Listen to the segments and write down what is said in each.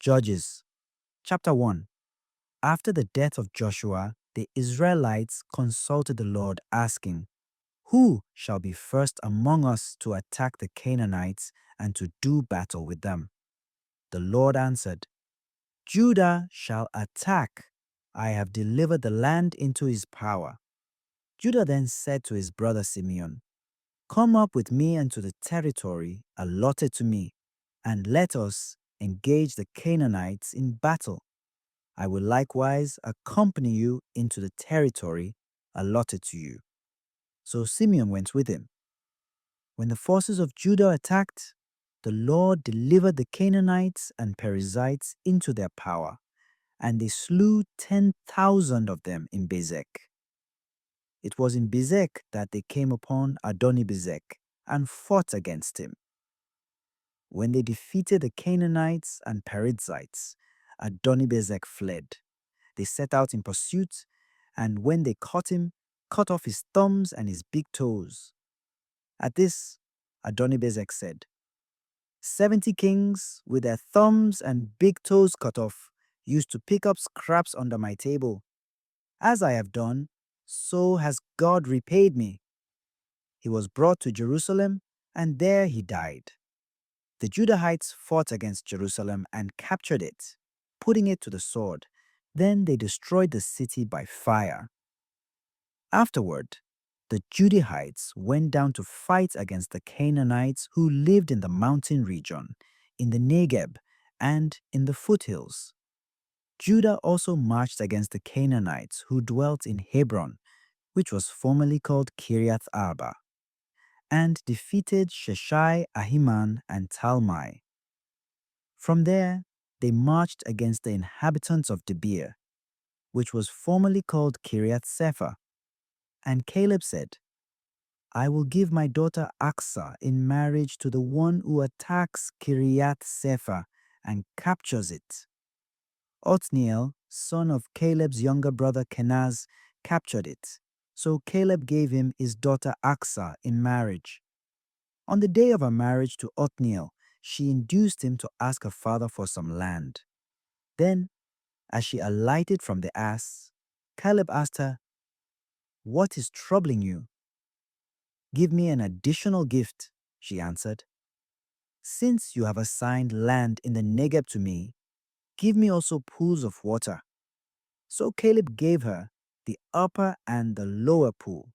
Judges chapter 1. After the death of Joshua, the Israelites consulted the Lord, asking, "Who shall be first among us to attack the Canaanites and to do battle with them?" The Lord answered, "Judah shall attack. I have delivered the land into his power." Judah then said to his brother Simeon, "Come up with me into the territory allotted to me, and let us engage the Canaanites in battle. I will likewise accompany you into the territory allotted to you." So Simeon went with him. When the forces of Judah attacked, the Lord delivered the Canaanites and Perizzites into their power, and they slew 10,000 of them in Bezek. It was in Bezek that they came upon Adoni-Bezek and fought against him. When they defeated the Canaanites and Perizzites, Adoni-Bezek fled. They set out in pursuit, and when they caught him, cut off his thumbs and his big toes. At this, Adoni-Bezek said, 70 kings with their thumbs and big toes cut off used to pick up scraps under my table. As I have done, so has God repaid me." He was brought to Jerusalem, and there he died. The Judahites fought against Jerusalem and captured it, putting it to the sword. Then they destroyed the city by fire. Afterward, the Judahites went down to fight against the Canaanites who lived in the mountain region, in the Negeb, and in the foothills. Judah also marched against the Canaanites who dwelt in Hebron, which was formerly called Kiriath Arba, and defeated Sheshai, Ahiman, and Talmai. From there, they marched against the inhabitants of Debir, which was formerly called Kiriath Sefer. And Caleb said, "I will give my daughter Aksa in marriage to the one who attacks Kiriath Sefer and captures it." Othniel, son of Caleb's younger brother Kenaz, captured it, so Caleb gave him his daughter Aksa in marriage. On the day of her marriage to Othniel, she induced him to ask her father for some land. Then, as she alighted from the ass, Caleb asked her, "What is troubling you?" "Give me an additional gift," she answered. "Since you have assigned land in the Negeb to me, give me also pools of water." So Caleb gave her the upper and the lower pool.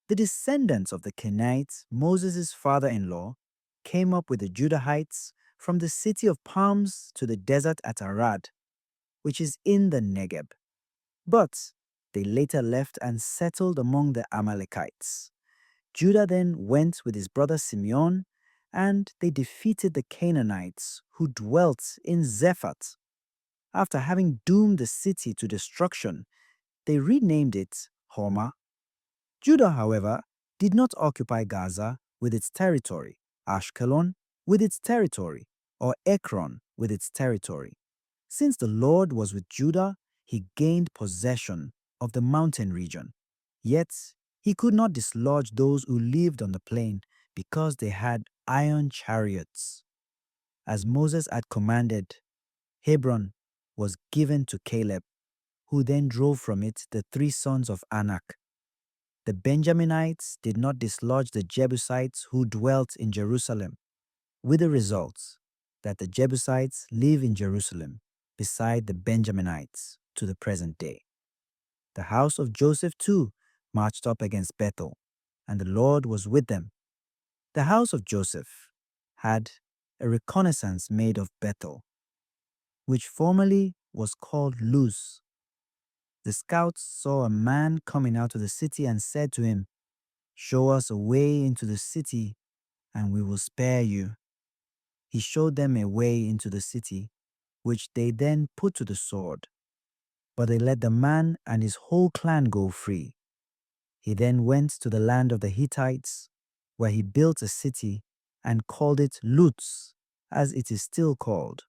The descendants of the Kenites, Moses' father-in-law, came up with the Judahites from the city of palms to the desert at Arad, which is in the Negeb. But they later left and settled among the Amalekites. Judah then went with his brother Simeon, and they defeated the Canaanites who dwelt in Zephath. After having doomed the city to destruction, they renamed it Hormah. Judah, however, did not occupy Gaza with its territory, Ashkelon with its territory, or Ekron with its territory. Since the Lord was with Judah, he gained possession of the mountain region. Yet he could not dislodge those who lived on the plain because they had iron chariots. As Moses had commanded, Hebron was given to Caleb, who then drove from it the 3 sons of Anak. The Benjaminites did not dislodge the Jebusites who dwelt in Jerusalem, with the result that the Jebusites live in Jerusalem beside the Benjaminites to the present day. The house of Joseph too marched up against Bethel, and the Lord was with them. The house of Joseph had a reconnaissance made of Bethel, which formerly was called Luz. The scouts saw a man coming out of the city and said to him, "Show us a way into the city, and we will spare you." He showed them a way into the city, which they then put to the sword. But they let the man and his whole clan go free. He then went to the land of the Hittites, where he built a city and called it Luz, as it is still called.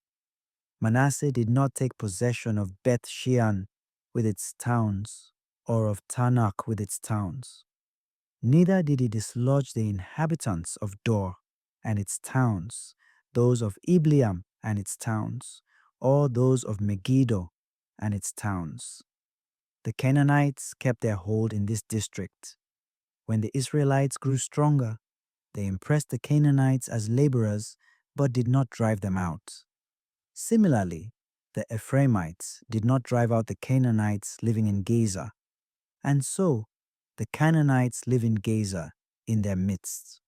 Manasseh did not take possession of Beth Shean with its towns, or of Tanakh with its towns. Neither did he dislodge the inhabitants of Dor and its towns, those of Ibleam and its towns, or those of Megiddo and its towns. The Canaanites kept their hold in this district. When the Israelites grew stronger, they impressed the Canaanites as laborers but did not drive them out. Similarly, the Ephraimites did not drive out the Canaanites living in Gaza, and so the Canaanites live in Gaza in their midst.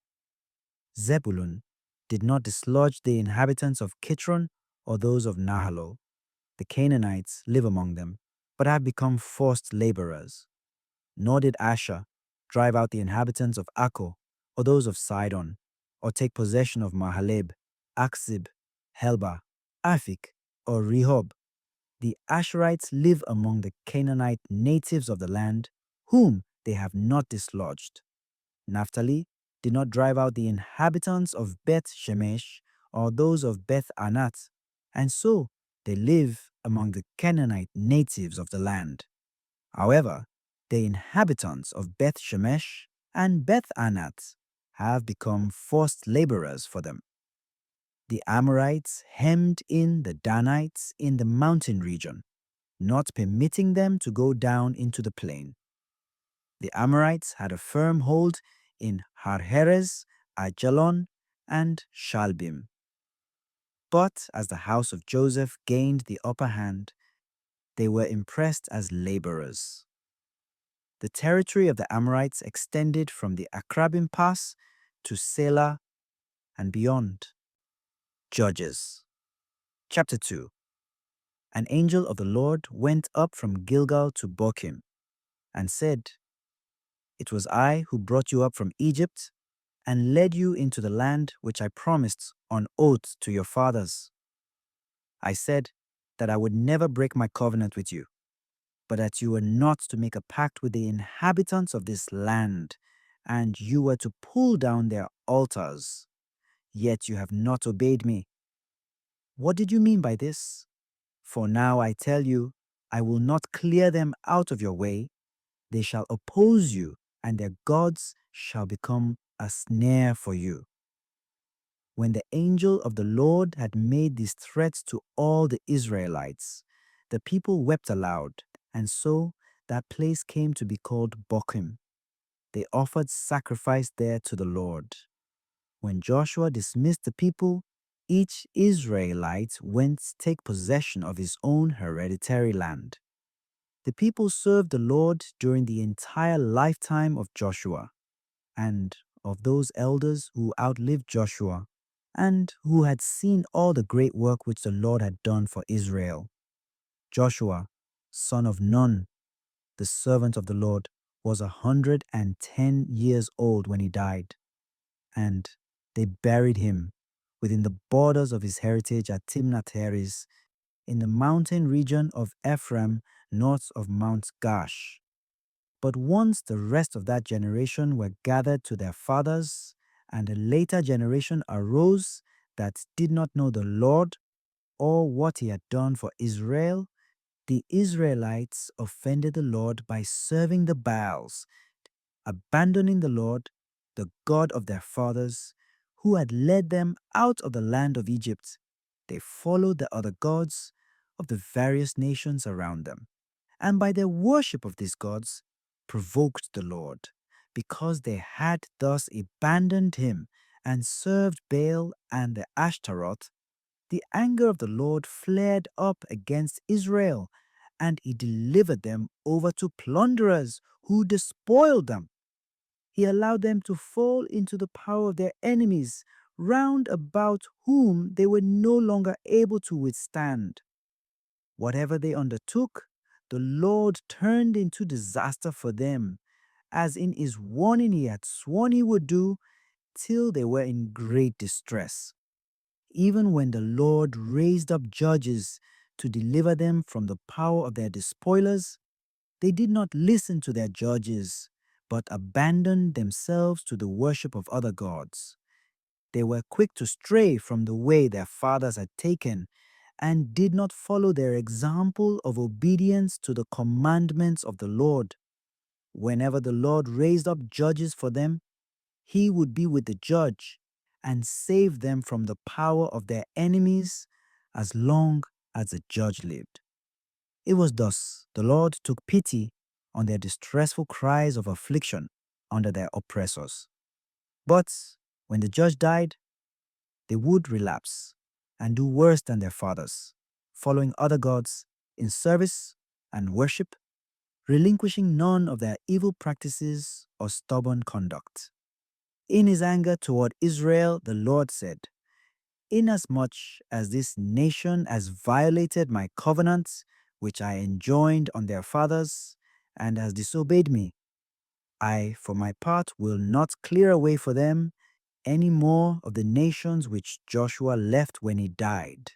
Zebulun did not dislodge the inhabitants of Kitron or those of Nahalol. The Canaanites live among them, but have become forced laborers. Nor did Asher drive out the inhabitants of Akko or those of Sidon, or take possession of Mahaleb, Aksib, Helba, Afik, or Rehob. The Asherites live among the Canaanite natives of the land, whom they have not dislodged. Naphtali did not drive out the inhabitants of Beth Shemesh or those of Beth Anat, and so they live among the Canaanite natives of the land. However, the inhabitants of Beth Shemesh and Beth Anat have become forced laborers for them. The Amorites hemmed in the Danites in the mountain region, not permitting them to go down into the plain. The Amorites had a firm hold in Har-Heres, Ajalon, and Shalbim. But as the house of Joseph gained the upper hand, they were impressed as laborers. The territory of the Amorites extended from the Akrabim Pass to Selah and beyond. Judges. Chapter 2. An angel of the Lord went up from Gilgal to Bochim and said, "It was I who brought you up from Egypt and led you into the land which I promised on oath to your fathers. I said that I would never break my covenant with you, but that you were not to make a pact with the inhabitants of this land, and you were to pull down their altars. Yet you have not obeyed me. What did you mean by this? For now I tell you, I will not clear them out of your way. They shall oppose you, and their gods shall become a snare for you." When the angel of the Lord had made these threats to all the Israelites, the people wept aloud, and so that place came to be called Bochim. They offered sacrifice there to the Lord. When Joshua dismissed the people, each Israelite went to take possession of his own hereditary land. The people served the Lord during the entire lifetime of Joshua and of those elders who outlived Joshua and who had seen all the great work which the Lord had done for Israel. Joshua, son of Nun, the servant of the Lord, was 110 years old when he died, and they buried him within the borders of his heritage at Timnath-Heres in the mountain region of Ephraim north of Mount Gash. But once the rest of that generation were gathered to their fathers, and a later generation arose that did not know the Lord or what he had done for Israel, the Israelites offended the Lord by serving the Baals, abandoning the Lord, the God of their fathers, who had led them out of the land of Egypt. They followed the other gods of the various nations around them, and by their worship of these gods, provoked the Lord, because they had thus abandoned him and served Baal and the Ashtaroth. The anger of the Lord flared up against Israel, and he delivered them over to plunderers who despoiled them. He allowed them to fall into the power of their enemies, round about whom they were no longer able to withstand. Whatever they undertook, the Lord turned into disaster for them, as in his warning he had sworn he would do, till they were in great distress. Even when the Lord raised up judges to deliver them from the power of their despoilers, they did not listen to their judges, but abandoned themselves to the worship of other gods. They were quick to stray from the way their fathers had taken, and did not follow their example of obedience to the commandments of the Lord. Whenever the Lord raised up judges for them, he would be with the judge and save them from the power of their enemies as long as the judge lived. It was thus the Lord took pity on their distressful cries of affliction under their oppressors. But when the judge died, they would relapse and do worse than their fathers, following other gods in service and worship, relinquishing none of their evil practices or stubborn conduct. In his anger toward Israel, the Lord said, "Inasmuch as this nation has violated my covenant, which I enjoined on their fathers, and has disobeyed me, I, for my part, will not clear away for them any more of the nations which Joshua left when he died."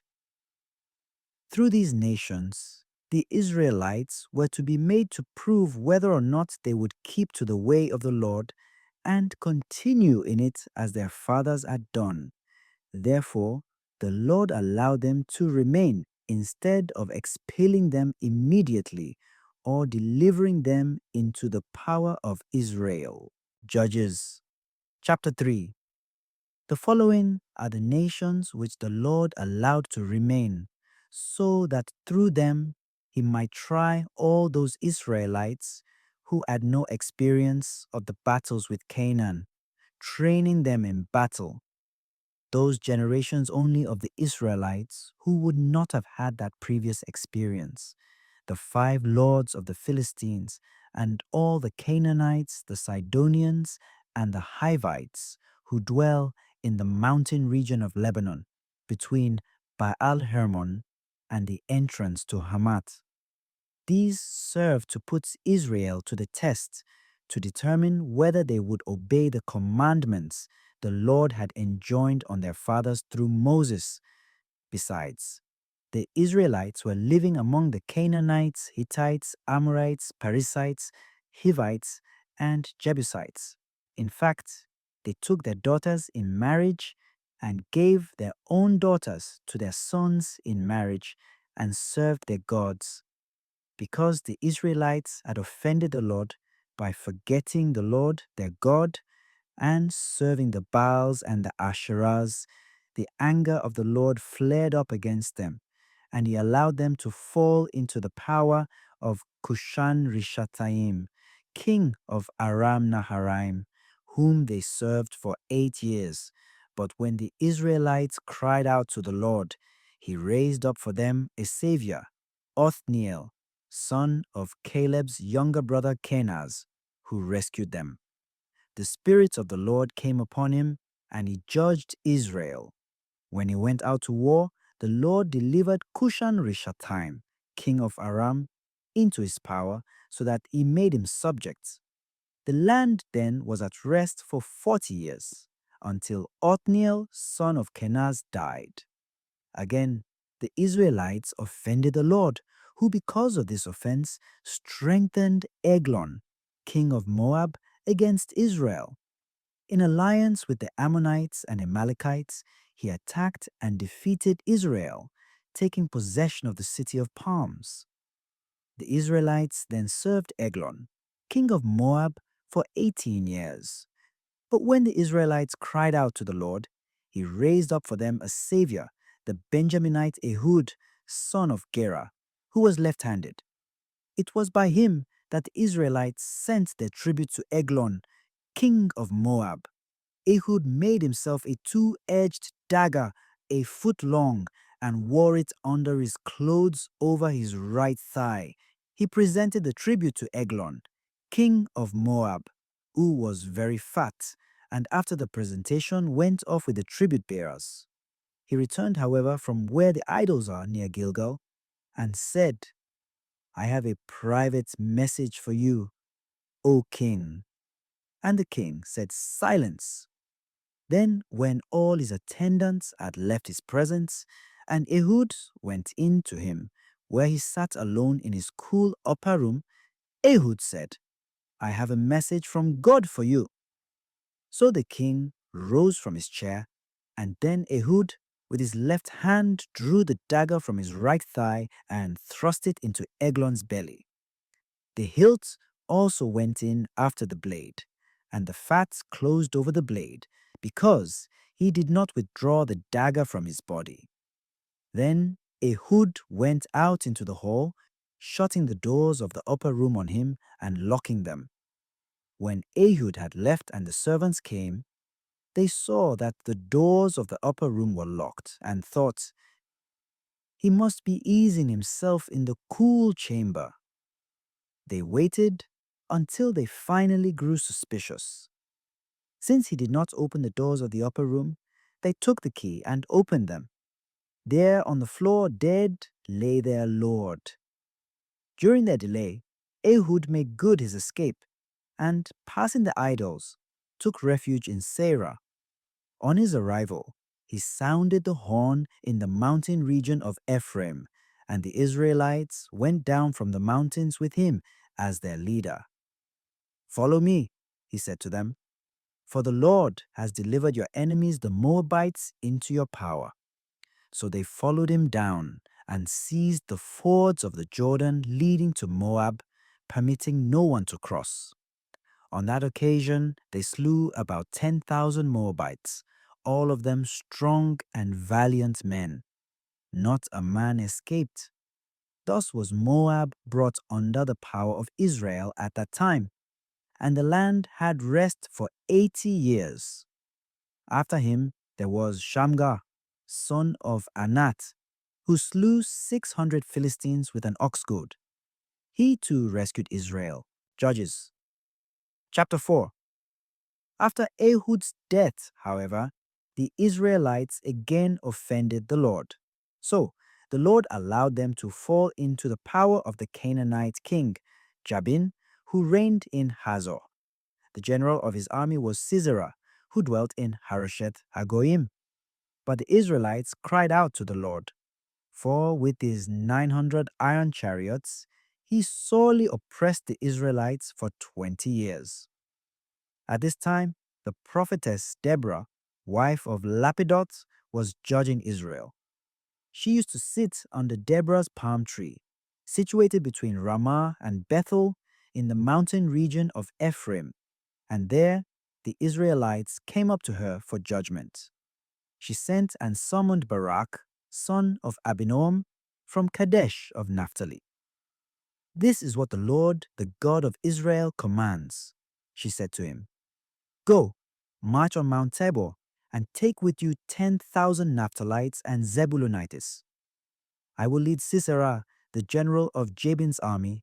Through these nations, the Israelites were to be made to prove whether or not they would keep to the way of the Lord and continue in it as their fathers had done. Therefore, the Lord allowed them to remain instead of expelling them immediately or delivering them into the power of Israel. Judges chapter 3. The following are the nations which the Lord allowed to remain, so that through them he might try all those Israelites who had no experience of the battles with Canaan, training them in battle. Those generations only of the Israelites who would not have had that previous experience: the 5 lords of the Philistines, and all the Canaanites, the Sidonians, and the Hivites who dwell in the mountain region of Lebanon, between Baal Hermon and the entrance to Hamath. These serve to put Israel to the test, to determine whether they would obey the commandments the Lord had enjoined on their fathers through Moses. Besides, the Israelites were living among the Canaanites, Hittites, Amorites, Perizzites, Hivites, and Jebusites. In fact, they took their daughters in marriage and gave their own daughters to their sons in marriage and served their gods. Because the Israelites had offended the Lord by forgetting the Lord their God and serving the Baals and the Asherahs, the anger of the Lord flared up against them, and he allowed them to fall into the power of Cushan-Rishathaim, king of Aram-Naharaim, whom they served for 8 years. But when the Israelites cried out to the Lord, he raised up for them a savior, Othniel, son of Caleb's younger brother Kenaz, who rescued them. The Spirit of the Lord came upon him, and he judged Israel. When he went out to war, the Lord delivered Cushan-Rishathaim, king of Aram, into his power, so that he made him subject. The land then was at rest for 40 years, until Othniel, son of Kenaz, died. Again, the Israelites offended the Lord, who because of this offense strengthened Eglon, king of Moab, against Israel. In alliance with the Ammonites and Amalekites, he attacked and defeated Israel, taking possession of the city of palms. The Israelites then served Eglon, king of Moab, for 18 years. But when the Israelites cried out to the Lord, he raised up for them a savior, the Benjaminite Ehud, son of Gera, who was left-handed. It was by him that the Israelites sent their tribute to Eglon, king of Moab. Ehud made himself a 2-edged dagger, a foot long, and wore it under his clothes over his right thigh. He presented the tribute to Eglon, king of Moab, who was very fat, and after the presentation went off with the tribute bearers. He returned, however, from where the idols are near Gilgal, and said, "I have a private message for you, O king." And the king said, "Silence." Then, when all his attendants had left his presence, and Ehud went in to him, where he sat alone in his cool upper room, Ehud said, "I have a message from God for you." So the king rose from his chair, and then Ehud, with his left hand, drew the dagger from his right thigh and thrust it into Eglon's belly. The hilt also went in after the blade, and the fat closed over the blade, because he did not withdraw the dagger from his body. Then Ehud went out into the hall, shutting the doors of the upper room on him and locking them. When Ehud had left and the servants came, they saw that the doors of the upper room were locked and thought, "He must be easing himself in the cool chamber." They waited until they finally grew suspicious. Since he did not open the doors of the upper room, they took the key and opened them. There on the floor, dead, lay their lord. During their delay, Ehud made good his escape and, passing the idols, took refuge in Seirah. On his arrival, he sounded the horn in the mountain region of Ephraim, and the Israelites went down from the mountains with him as their leader. "Follow me," he said to them, "for the Lord has delivered your enemies, the Moabites, into your power." So they followed him down and seized the fords of the Jordan leading to Moab, permitting no one to cross. On that occasion, they slew about 10,000 Moabites, all of them strong and valiant men. Not a man escaped. Thus was Moab brought under the power of Israel at that time, and the land had rest for 80 years. After him there was Shamgar, son of Anat, who slew 600 Philistines with an ox goad. He too rescued Israel. Judges. Chapter 4. After Ehud's death, however, the Israelites again offended the Lord. So the Lord allowed them to fall into the power of the Canaanite king, Jabin, who reigned in Hazor. The general of his army was Sisera, who dwelt in Harosheth Hagoyim. But the Israelites cried out to the Lord, for with his 900 iron chariots, he sorely oppressed the Israelites for 20 years. At this time, the prophetess Deborah, wife of Lapidoth, was judging Israel. She used to sit under Deborah's palm tree, situated between Ramah and Bethel in the mountain region of Ephraim, and there the Israelites came up to her for judgment. She sent and summoned Barak, son of Abinoam, from Kadesh of Naphtali. "This is what the Lord, the God of Israel, commands," she said to him. "Go, march on Mount Tabor, and take with you 10,000 Naphtalites and Zebulunites. I will lead Sisera, the general of Jabin's army,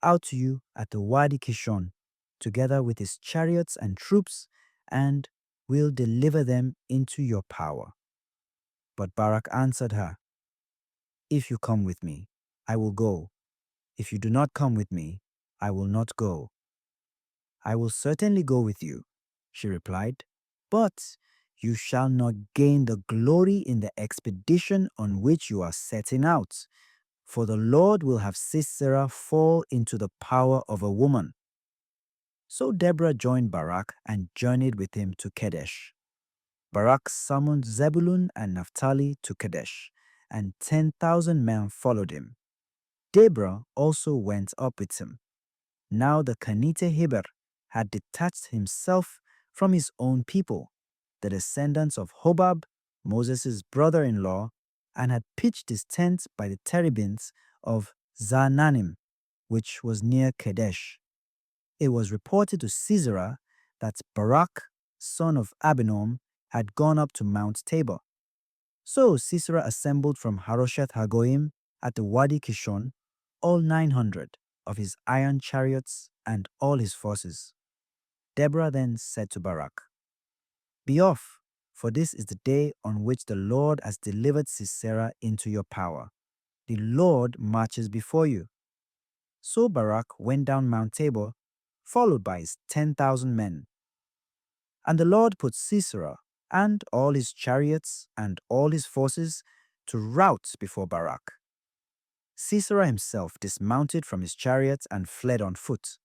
out to you at the Wadi Kishon, together with his chariots and troops, and will deliver them into your power." But Barak answered her, "If you come with me, I will go. If you do not come with me, I will not go." "I will certainly go with you," she replied, "but you shall not gain the glory in the expedition on which you are setting out, for the Lord will have Sisera fall into the power of a woman." So Deborah joined Barak and journeyed with him to Kadesh. Barak summoned Zebulun and Naphtali to Kadesh, and 10,000 men followed him. Deborah also went up with him. Now the Kenite Heber had detached himself from his own people, the descendants of Hobab, Moses' brother-in-law, and had pitched his tent by the terebinths of Zaanannim, which was near Kadesh. It was reported to Sisera that Barak, son of Abinoam, had gone up to Mount Tabor. So Sisera assembled from Harosheth Hagoyim at the Wadi Kishon all 900 of his iron chariots and all his forces. Deborah then said to Barak, "Be off, for this is the day on which the Lord has delivered Sisera into your power. The Lord marches before you." So Barak went down Mount Tabor, followed by his 10,000 men. And the Lord put Sisera and all his chariots and all his forces to rout before Barak. Sisera himself dismounted from his chariot and fled on foot.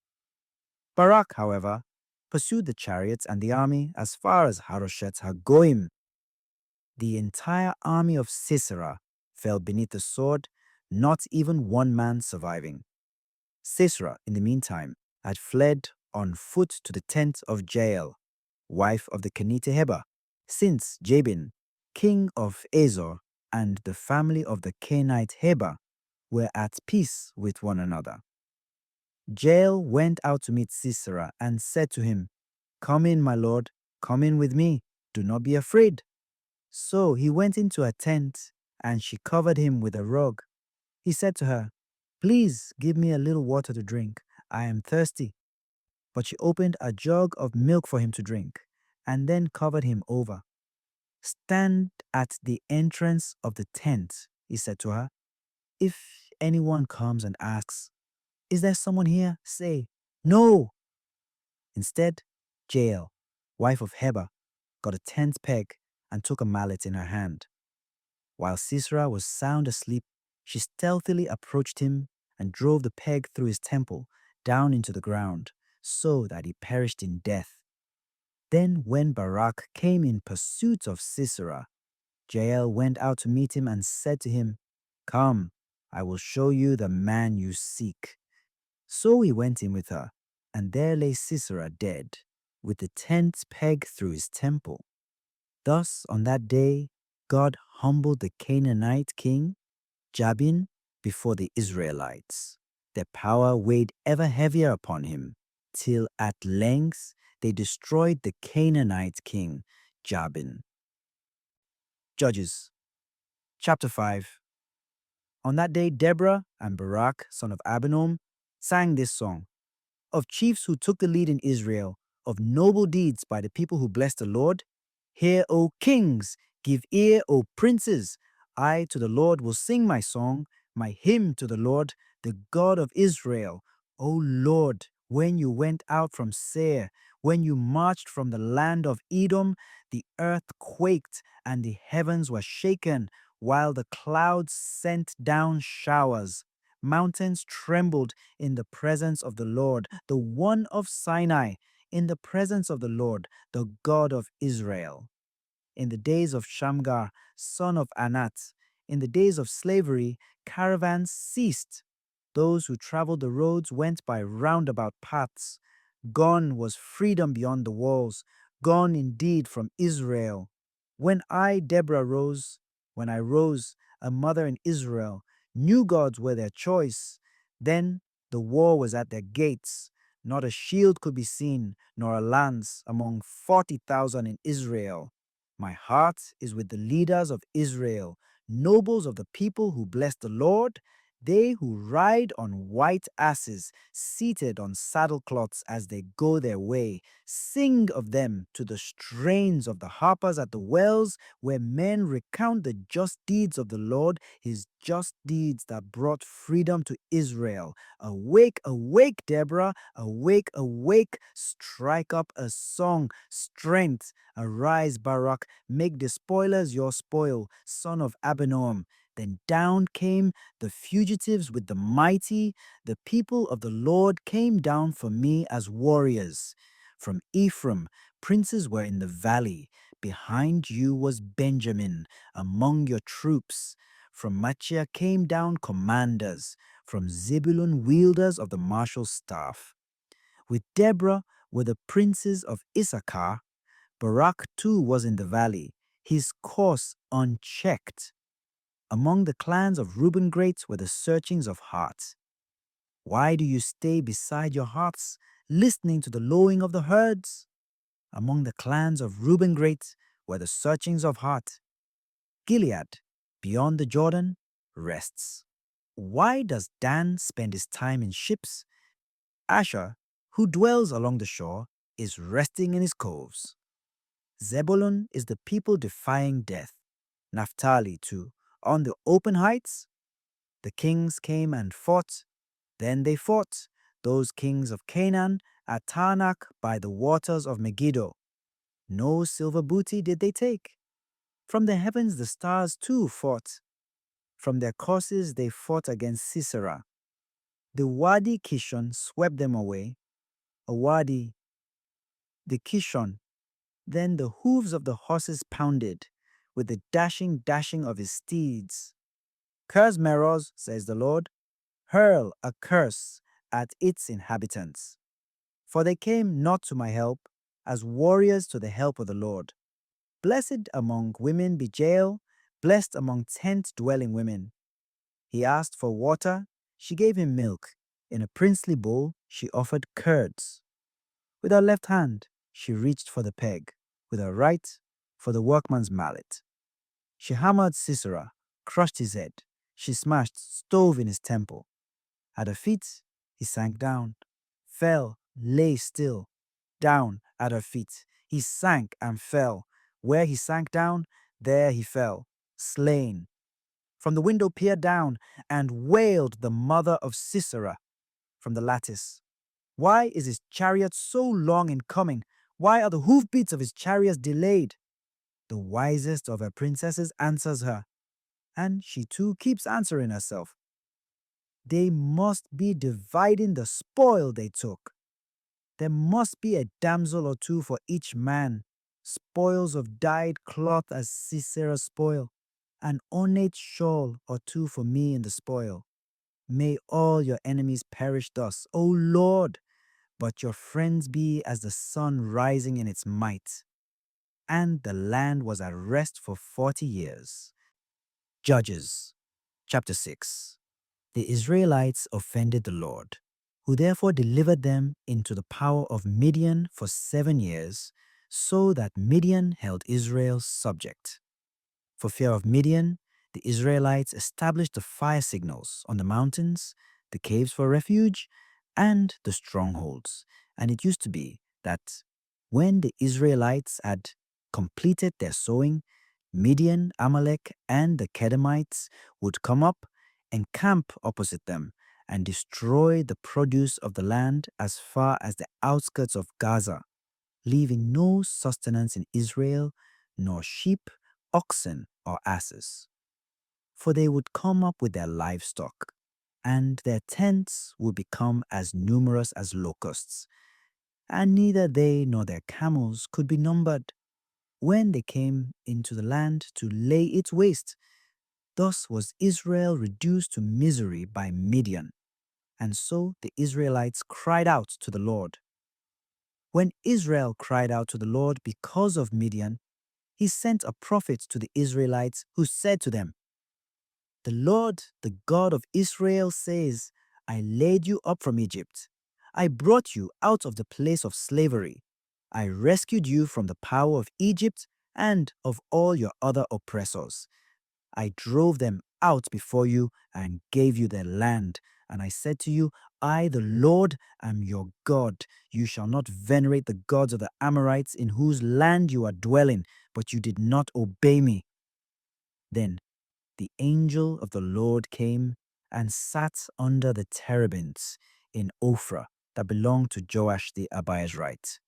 Barak, however, pursued the chariots and the army as far as Harosheth Hagoyim. The entire army of Sisera fell beneath the sword, not even one man surviving. Sisera, in the meantime, had fled on foot to the tent of Jael, wife of the Kenite Heber, since Jabin, king of Azor, and the family of the Canaanite Heber were at peace with one another. Jael went out to meet Sisera and said to him, "Come in, my lord, come in with me. Do not be afraid." So he went into a tent, and she covered him with a rug. He said to her, "Please give me a little water to drink. I am thirsty." But she opened a jug of milk for him to drink, and then covered him over. "Stand at the entrance of the tent," he said to her. "If anyone comes and asks, 'Is there someone here?' say, 'No.'" Instead, Jael, wife of Heber, got a tent peg and took a mallet in her hand. While Sisera was sound asleep, she stealthily approached him and drove the peg through his temple down into the ground, so that he perished in death. Then when Barak came in pursuit of Sisera, Jael went out to meet him and said to him, "Come, I will show you the man you seek." So he went in with her, and there lay Sisera dead, with the tent peg through his temple. Thus, on that day, God humbled the Canaanite king, Jabin, before the Israelites. Their power weighed ever heavier upon him, till at length they destroyed the Canaanite king, Jabin. Judges, chapter 5. On that day, Deborah and Barak, son of Abinoam, sang this song: of chiefs who took the lead in Israel, of noble deeds by the people who blessed the Lord. Hear, O kings, give ear, O princes. I to the Lord will sing my song, my hymn to the Lord, the God of Israel. O Lord, when you went out from Seir, when you marched from the land of Edom, the earth quaked and the heavens were shaken, while the clouds sent down showers. Mountains trembled in the presence of the Lord, the one of Sinai, in the presence of the Lord, the God of Israel. In the days of Shamgar, son of Anat, in the days of slavery, caravans ceased. Those who traveled the roads went by roundabout paths. Gone was freedom beyond the walls, gone indeed from Israel. When I, Deborah, rose, when I rose, a mother in Israel, new gods were their choice. Then the war was at their gates. Not a shield could be seen, nor a lance among 40,000 in Israel. My heart is with the leaders of Israel, nobles of the people who bless the Lord, they who ride on white asses, seated on saddlecloths as they go their way. Sing of them to the strains of the harpers at the wells, where men recount the just deeds of the Lord, his just deeds that brought freedom to Israel. Awake, awake, Deborah, awake, awake, strike up a song, strength. Arise, Barak, make the spoilers your spoil, son of Abinoam. Then down came the fugitives with the mighty. The people of the Lord came down for me as warriors. From Ephraim, princes were in the valley. Behind you was Benjamin among your troops. From Machia came down commanders. From Zebulun, wielders of the marshal's staff. With Deborah were the princes of Issachar. Barak too was in the valley, his course unchecked. Among the clans of Reuben great were the searchings of hearts. Why do you stay beside your hearts, listening to the lowing of the herds? Among the clans of Reuben great were the searchings of heart. Gilead, beyond the Jordan, rests. Why does Dan spend his time in ships? Asher, who dwells along the shore, is resting in his coves. Zebulun is the people defying death. Naphtali, too, on the open heights. The kings came and fought. Then they fought, those kings of Canaan, at Taanach by the waters of Megiddo. No silver booty did they take. From the heavens the stars too fought. From their courses they fought against Sisera. The Wadi Kishon swept them away. A Wadi, the Kishon. Then the hooves of the horses pounded, with the dashing of his steeds. Curse Meroz, says the Lord, hurl a curse at its inhabitants. For they came not to my help, as warriors to the help of the Lord. Blessed among women be Jael, blessed among tent-dwelling women. He asked for water, she gave him milk. In a princely bowl, she offered curds. With her left hand, she reached for the peg, with her right, for the workman's mallet. She hammered Sisera, crushed his head. She smashed stove in his temple. At her feet, he sank down, fell, lay still. Down at her feet, he sank and fell. Where he sank down, there he fell, slain. From the window peered down and wailed the mother of Sisera from the lattice. Why is his chariot so long in coming? Why are the hoofbeats of his chariots delayed? The wisest of her princesses answers her, and she too keeps answering herself. They must be dividing the spoil they took. There must be a damsel or two for each man, spoils of dyed cloth as Sisera's spoil, an ornate shawl or two for me in the spoil. May all your enemies perish thus, O Lord, but your friends be as the sun rising in its might. And the land was at rest for 40 years. Judges, chapter 6. The Israelites offended the Lord, who therefore delivered them into the power of Midian for 7 years, so that Midian held Israel subject. For fear of Midian, the Israelites established the fire signals on the mountains, the caves for refuge, and the strongholds. And it used to be that when the Israelites had completed their sowing, Midian, Amalek, and the Kedemites would come up, encamp opposite them, and destroy the produce of the land as far as the outskirts of Gaza, leaving no sustenance in Israel, nor sheep, oxen, or asses. For they would come up with their livestock, and their tents would become as numerous as locusts, and neither they nor their camels could be numbered. When they came into the land to lay it waste, thus was Israel reduced to misery by Midian. And so the Israelites cried out to the Lord. When Israel cried out to the Lord because of Midian, he sent a prophet to the Israelites who said to them, "The Lord, the God of Israel, says, I laid you up from Egypt. I brought you out of the place of slavery. I rescued you from the power of Egypt and of all your other oppressors. I drove them out before you and gave you their land. And I said to you, I, the Lord, am your God. You shall not venerate the gods of the Amorites in whose land you are dwelling, but you did not obey me." Then the angel of the Lord came and sat under the terebinths in Ophrah that belonged to Joash the Abiezrite.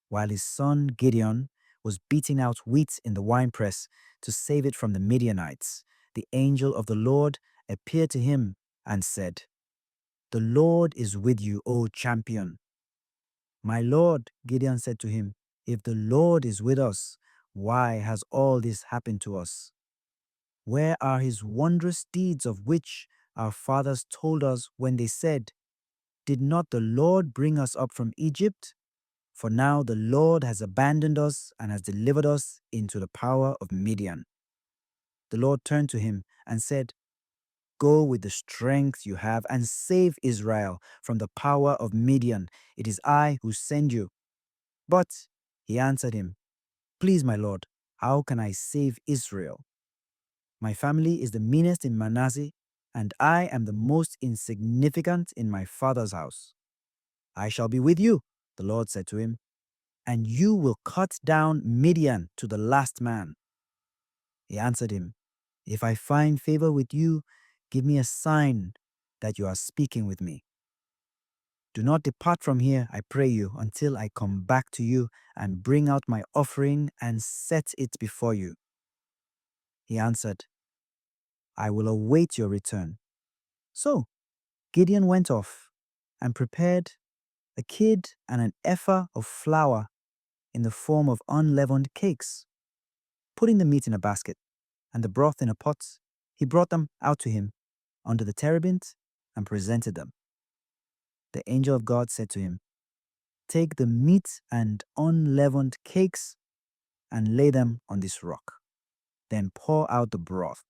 While his son Gideon was beating out wheat in the winepress to save it from the Midianites, the angel of the Lord appeared to him and said, "The Lord is with you, O champion." "My Lord," Gideon said to him, "if the Lord is with us, why has all this happened to us? Where are his wondrous deeds of which our fathers told us when they said, 'Did not the Lord bring us up from Egypt?' For now the Lord has abandoned us and has delivered us into the power of Midian." The Lord turned to him and said, "Go with the strength you have and save Israel from the power of Midian. It is I who send you." But he answered him, "Please, my Lord, how can I save Israel? My family is the meanest in Manasseh, and I am the most insignificant in my father's house." "I shall be with you," the Lord said to him, "and you will cut down Midian to the last man." He answered him, "If I find favor with you, give me a sign that you are speaking with me. Do not depart from here, I pray you, until I come back to you and bring out my offering and set it before you." He answered, "I will await your return." So Gideon went off and prepared a kid and an ephah of flour in the form of unleavened cakes. Putting the meat in a basket and the broth in a pot, he brought them out to him under the terebinth and presented them. The angel of God said to him, "Take the meat and unleavened cakes and lay them on this rock." then pour out the broth.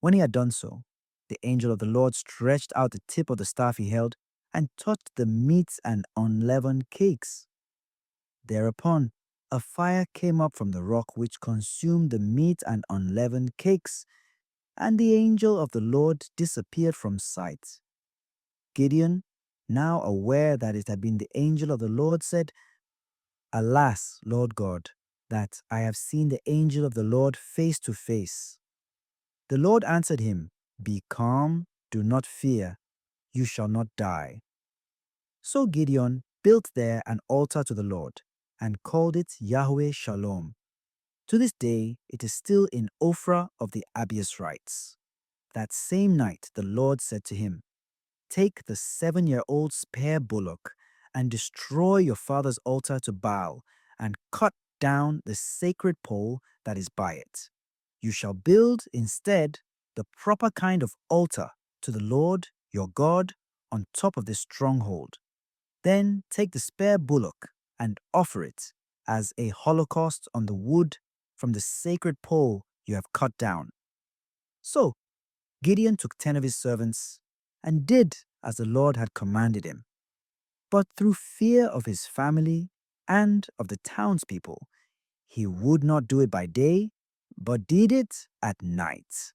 When he had done so, the angel of the Lord stretched out the tip of the staff he held and touched the meat and unleavened cakes. Thereupon, a fire came up from the rock which consumed the meat and unleavened cakes, and the angel of the Lord disappeared from sight. Gideon, now aware that it had been the angel of the Lord, said, "Alas, Lord God, that I have seen the angel of the Lord face to face." The Lord answered him, "Be calm, do not fear, you shall not die." So Gideon built there an altar to the Lord and called it Yahweh Shalom. To this day, it is still in Ophrah of the Abiezrites. That same night, the Lord said to him, "Take the 7-year-old spare bullock and destroy your father's altar to Baal and cut down the sacred pole that is by it. You shall build instead the proper kind of altar to the Lord your God on top of this stronghold. Then take the spare bullock and offer it as a holocaust on the wood from the sacred pole you have cut down." So Gideon took 10 of his servants and did as the Lord had commanded him. But through fear of his family and of the townspeople, he would not do it by day, but did it at night.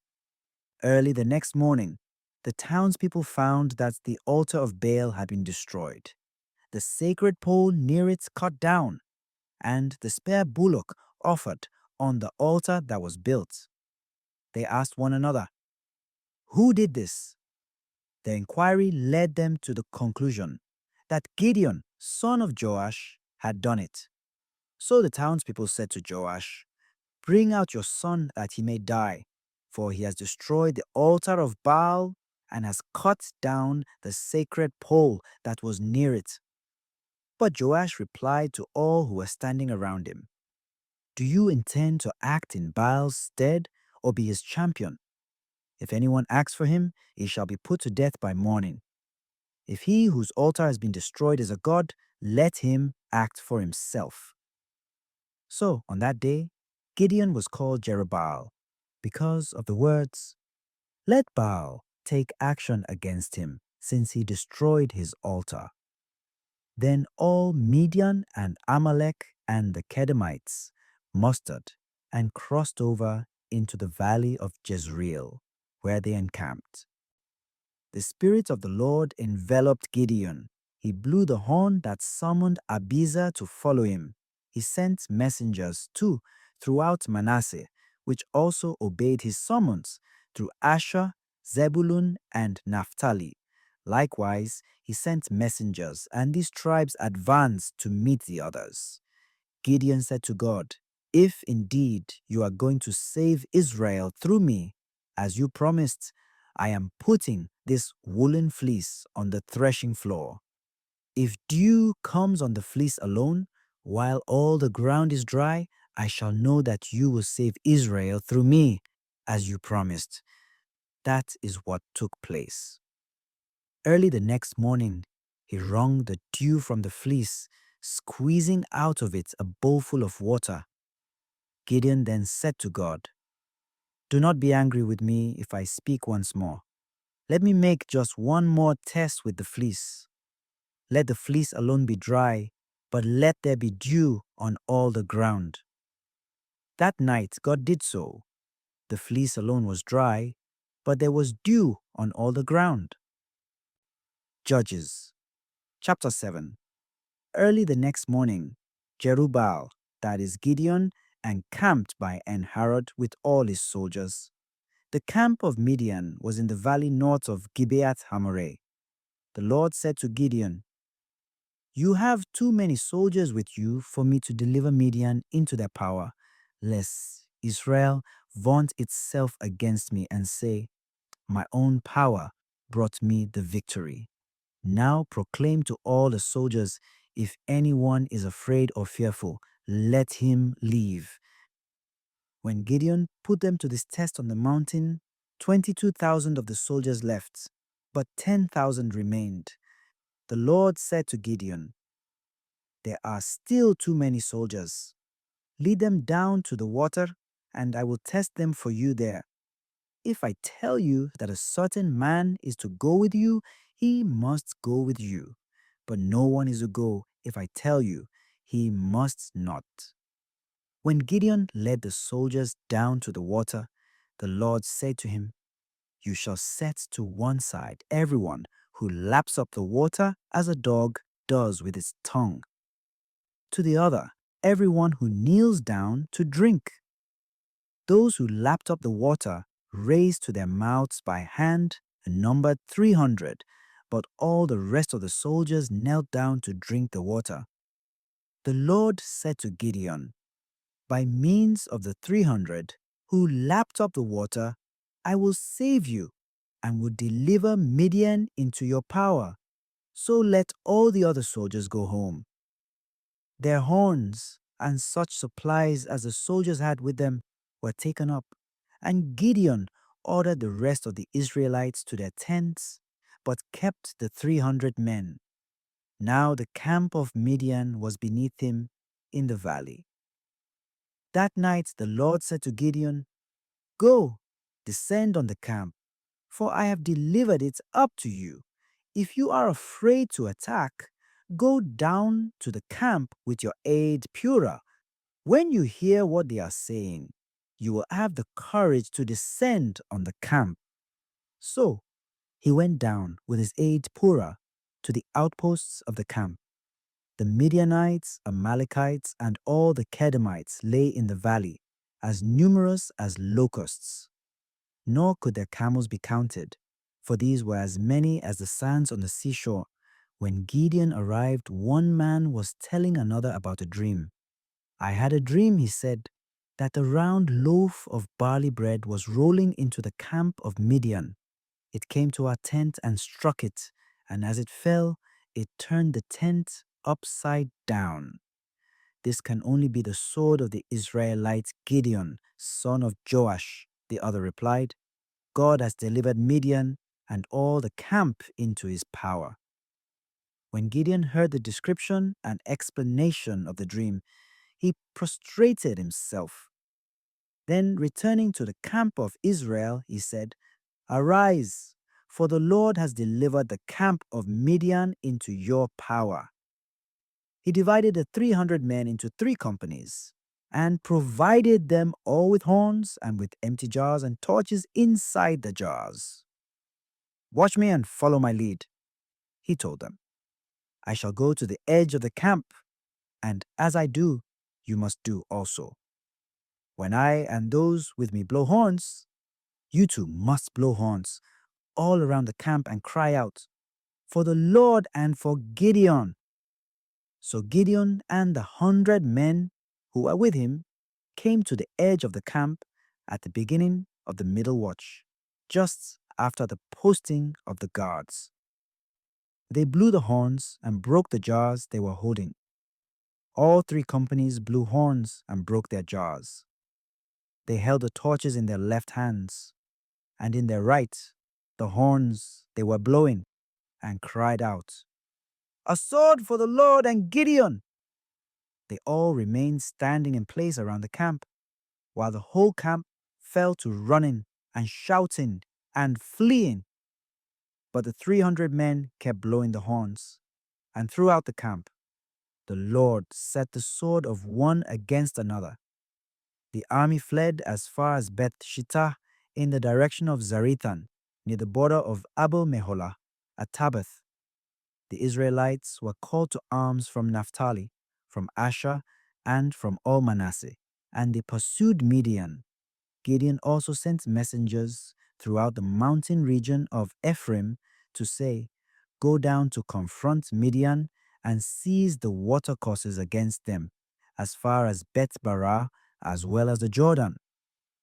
Early the next morning, the townspeople found that the altar of Baal had been destroyed, the sacred pole near it cut down, and the spare bullock offered on the altar that was built. They asked one another, "Who did this?" The inquiry led them to the conclusion that Gideon, son of Joash, had done it. So the townspeople said to Joash, "Bring out your son that he may die, for he has destroyed the altar of Baal and has cut down the sacred pole that was near it." But Joash replied to all who were standing around him, "Do you intend to act in Baal's stead or be his champion? If anyone acts for him, he shall be put to death by morning. If he whose altar has been destroyed is a god, let him act for himself." So on that day, Gideon was called Jerubbaal because of the words, "Let Baal take action against him, since he destroyed his altar." Then all Midian and Amalek and the Kedemites mustered and crossed over into the valley of Jezreel, where they encamped. The Spirit of the Lord enveloped Gideon. He blew the horn that summoned Abiezer to follow him. He sent messengers, too, throughout Manasseh, which also obeyed his summons, through Asher, Zebulun, and Naphtali. Likewise, he sent messengers, and these tribes advanced to meet the others. Gideon said to God, "If indeed you are going to save Israel through me, as you promised, I am putting this woolen fleece on the threshing floor. If dew comes on the fleece alone, while all the ground is dry, I shall know that you will save Israel through me, as you promised." That is what took place. Early the next morning, he wrung the dew from the fleece, squeezing out of it a bowlful of water. Gideon then said to God, "Do not be angry with me if I speak once more. Let me make just one more test with the fleece. Let the fleece alone be dry, but let there be dew on all the ground." That night God did so. The fleece alone was dry, but there was dew on all the ground. Judges chapter 7. Early the next morning, Jerubbaal, that is Gideon, encamped by En-Harod with all his soldiers. The camp of Midian was in the valley north of Gibeath Hammoreh. The Lord said to Gideon, "You have too many soldiers with you for me to deliver Midian into their power, lest Israel vaunt itself against me and say, 'My own power brought me the victory.' Now proclaim to all the soldiers, if anyone is afraid or fearful, let him leave." When Gideon put them to this test on the mountain, 22,000 of the soldiers left, but 10,000 remained. The Lord said to Gideon, "There are still too many soldiers. Lead them down to the water and I will test them for you there. If I tell you that a certain man is to go with you, he must go with you. But no one is to go if I tell you he must not." When Gideon led the soldiers down to the water, the Lord said to him, "You shall set to one side everyone who laps up the water as a dog does with its tongue. To the other, everyone who kneels down to drink." Those who lapped up the water raised to their mouths by hand and numbered 300, but all the rest of the soldiers knelt down to drink the water. The Lord said to Gideon, "By means of the 300 who lapped up the water, I will save you and will deliver Midian into your power. So let all the other soldiers go home." Their horns and such supplies as the soldiers had with them were taken up, and Gideon ordered the rest of the Israelites to their tents, but kept the 300 men. Now the camp of Midian was beneath him in the valley. That night the Lord said to Gideon, "Go, descend on the camp, for I have delivered it up to you. If you are afraid to attack, go down to the camp with your aide Purah. When you hear what they are saying, you will have the courage to descend on the camp." So he went down with his aide Purah to the outposts of the camp. The Midianites, Amalekites, and all the Kedemites lay in the valley, as numerous as locusts. Nor could their camels be counted, for these were as many as the sands on the seashore. When Gideon arrived, one man was telling another about a dream. "I had a dream," he said, "that a round loaf of barley bread was rolling into the camp of Midian. It came to our tent and struck it, and as it fell, it turned the tent upside down." "This can only be the sword of the Israelite Gideon, son of Joash," the other replied. "God has delivered Midian and all the camp into his power." When Gideon heard the description and explanation of the dream, he prostrated himself. Then, returning to the camp of Israel, he said, "Arise, for the Lord has delivered the camp of Midian into your power." He divided the 300 men into 3 companies and provided them all with horns and with empty jars and torches inside the jars. "Watch me and follow my lead," he told them. "I shall go to the edge of the camp, and as I do, you must do also. When I and those with me blow horns, you too must blow horns all around the camp and cry out, 'For the Lord and for Gideon.'" So Gideon and the 100 men who were with him came to the edge of the camp at the beginning of the middle watch, just after the posting of the guards. They blew the horns and broke the jars they were holding. All 3 companies blew horns and broke their jars. They held the torches in their left hands, and in their right the horns they were blowing, and cried out, "A sword for the Lord and Gideon!" They all remained standing in place around the camp, while the whole camp fell to running and shouting and fleeing. But the 300 men kept blowing the horns, and throughout the camp, the Lord set the sword of one against another. The army fled as far as Beth Shittah in the direction of Zarethan, near the border of Abel Meholah at Tabbath. The Israelites were called to arms from Naphtali, from Asher, and from all Manasseh, and they pursued Midian. Gideon also sent messengers throughout the mountain region of Ephraim to say, "Go down to confront Midian and seize the watercourses against them, as far as Beth Barah, as well as the Jordan."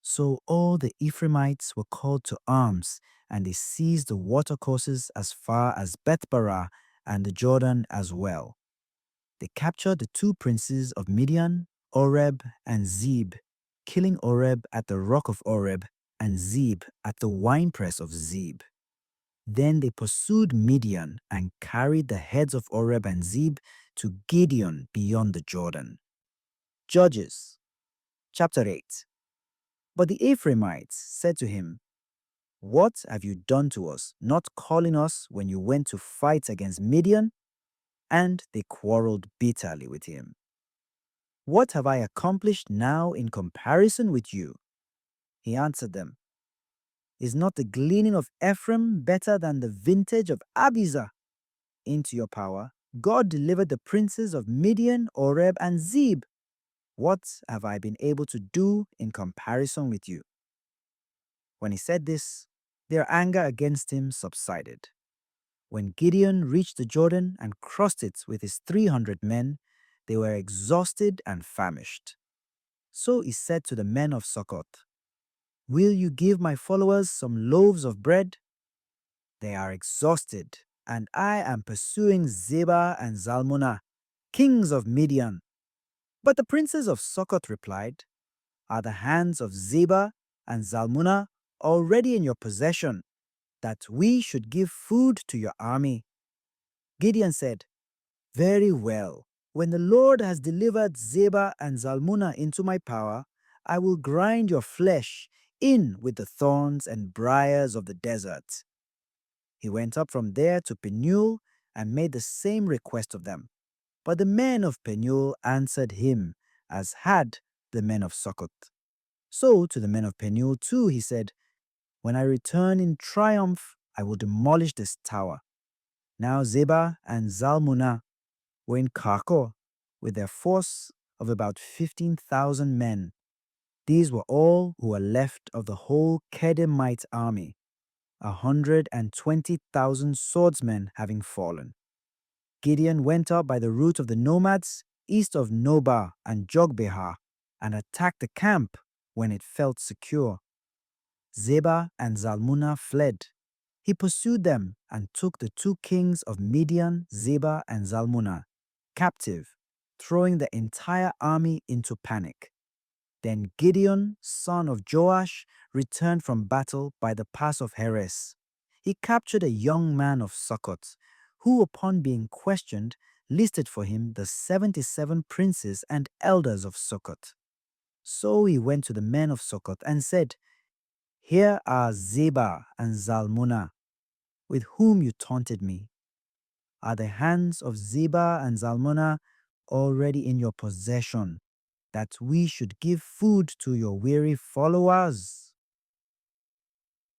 So all the Ephraimites were called to arms, and they seized the watercourses as far as Beth Barah and the Jordan as well. They captured the 2 princes of Midian, Oreb and Zeb, killing Oreb at the rock of Oreb and Zeb at the winepress of Zeb. Then they pursued Midian and carried the heads of Oreb and Zeb to Gideon beyond the Jordan. Judges chapter 8. But the Ephraimites said to him, "What have you done to us, not calling us when you went to fight against Midian?" And they quarreled bitterly with him. "What have I accomplished now in comparison with you?" He answered them, "Is not the gleaning of Ephraim better than the vintage of Abizar? Into your power God delivered the princes of Midian, Oreb, and Zeb. What have I been able to do in comparison with you?" When he said this, their anger against him subsided. When Gideon reached the Jordan and crossed it with his 300 men, they were exhausted and famished. So he said to the men of Succoth, "Will you give my followers some loaves of bread? They are exhausted, and I am pursuing Zebah and Zalmunna, kings of Midian." But the princes of Succoth replied, "Are the hands of Zebah and Zalmunna already in your possession, that we should give food to your army?" Gideon said, "Very well. When the Lord has delivered Zebah and Zalmunna into my power, I will grind your flesh in with the thorns and briars of the desert." He went up from there to Penuel and made the same request of them. But the men of Penuel answered him, as had the men of Succoth. So to the men of Penuel too he said, "When I return in triumph, I will demolish this tower." Now Zebah and Zalmunna were in Karkor with their force of about 15,000 men. These were all who were left of the whole Kedemite army, 120,000 swordsmen having fallen. Gideon went up by the route of the nomads east of Nobah and Jogbehar and attacked the camp when it felt secure. Zebah and Zalmunna fled. He pursued them and took the two kings of Midian, Zebah and Zalmunna, captive, throwing the entire army into panic. Then Gideon, son of Joash, returned from battle by the pass of Heres. He captured a young man of Succoth, who, upon being questioned, listed for him the 77 princes and elders of Succoth. So he went to the men of Succoth and said, "Here are Zebah and Zalmunna, with whom you taunted me. Are the hands of Zebah and Zalmunna already in your possession, that we should give food to your weary followers?"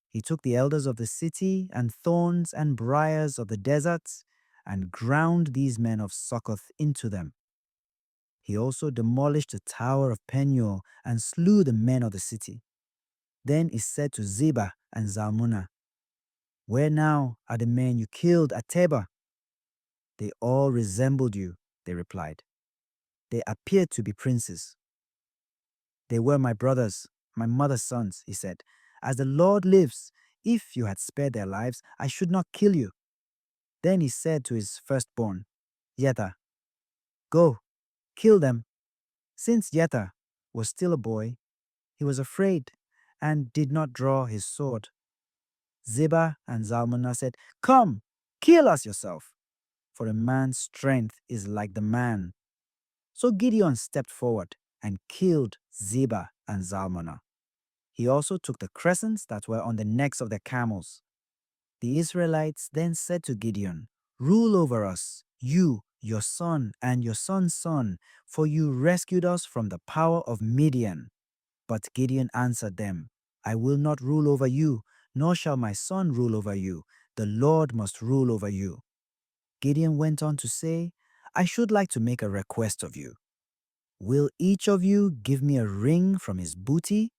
He took the elders of the city and thorns and briars of the deserts and ground these men of Succoth into them. He also demolished the tower of Penuel and slew the men of the city. Then he said to Zebah and Zalmunna, "Where now are the men you killed at Tabor?" "They all resembled you," they replied. "They appeared to be princes." "They were my brothers, my mother's sons," he said. "As the Lord lives, if you had spared their lives, I should not kill you." Then he said to his firstborn, Yetha, "Go, kill them." Since Yetha was still a boy, he was afraid and did not draw his sword. Zebah and Zalmunna said, "Come, kill us yourself, for a man's strength is like the man." So Gideon stepped forward and killed Zebah and Zalmunna. He also took the crescents that were on the necks of their camels. The Israelites then said to Gideon, "Rule over us, you, your son, and your son's son, for you rescued us from the power of Midian." But Gideon answered them, "I will not rule over you, nor shall my son rule over you. The Lord must rule over you." Gideon went on to say, "I should like to make a request of you. Will each of you give me a ring from his booty?"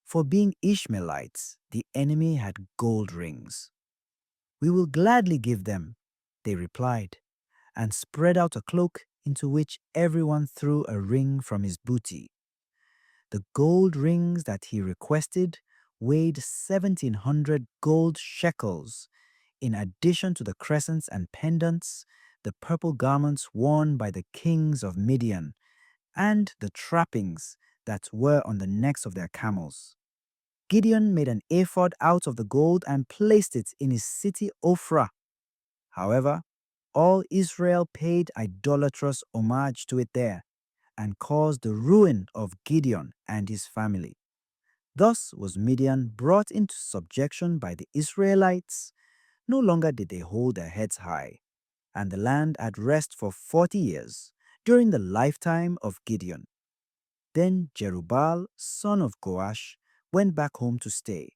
For being Ishmaelites, the enemy had gold rings. "We will gladly give them," they replied, and spread out a cloak into which everyone threw a ring from his booty. The gold rings that he requested weighed 1,700 gold shekels, in addition to the crescents and pendants, the purple garments worn by the kings of Midian, and the trappings that were on the necks of their camels. Gideon made an ephod out of the gold and placed it in his city Ophrah. However, all Israel paid idolatrous homage to it there and caused the ruin of Gideon and his family. Thus was Midian brought into subjection by the Israelites. No longer did they hold their heads high, and the land had rest for 40 years during the lifetime of Gideon. Then Jerubbaal, son of Joash, went back home to stay.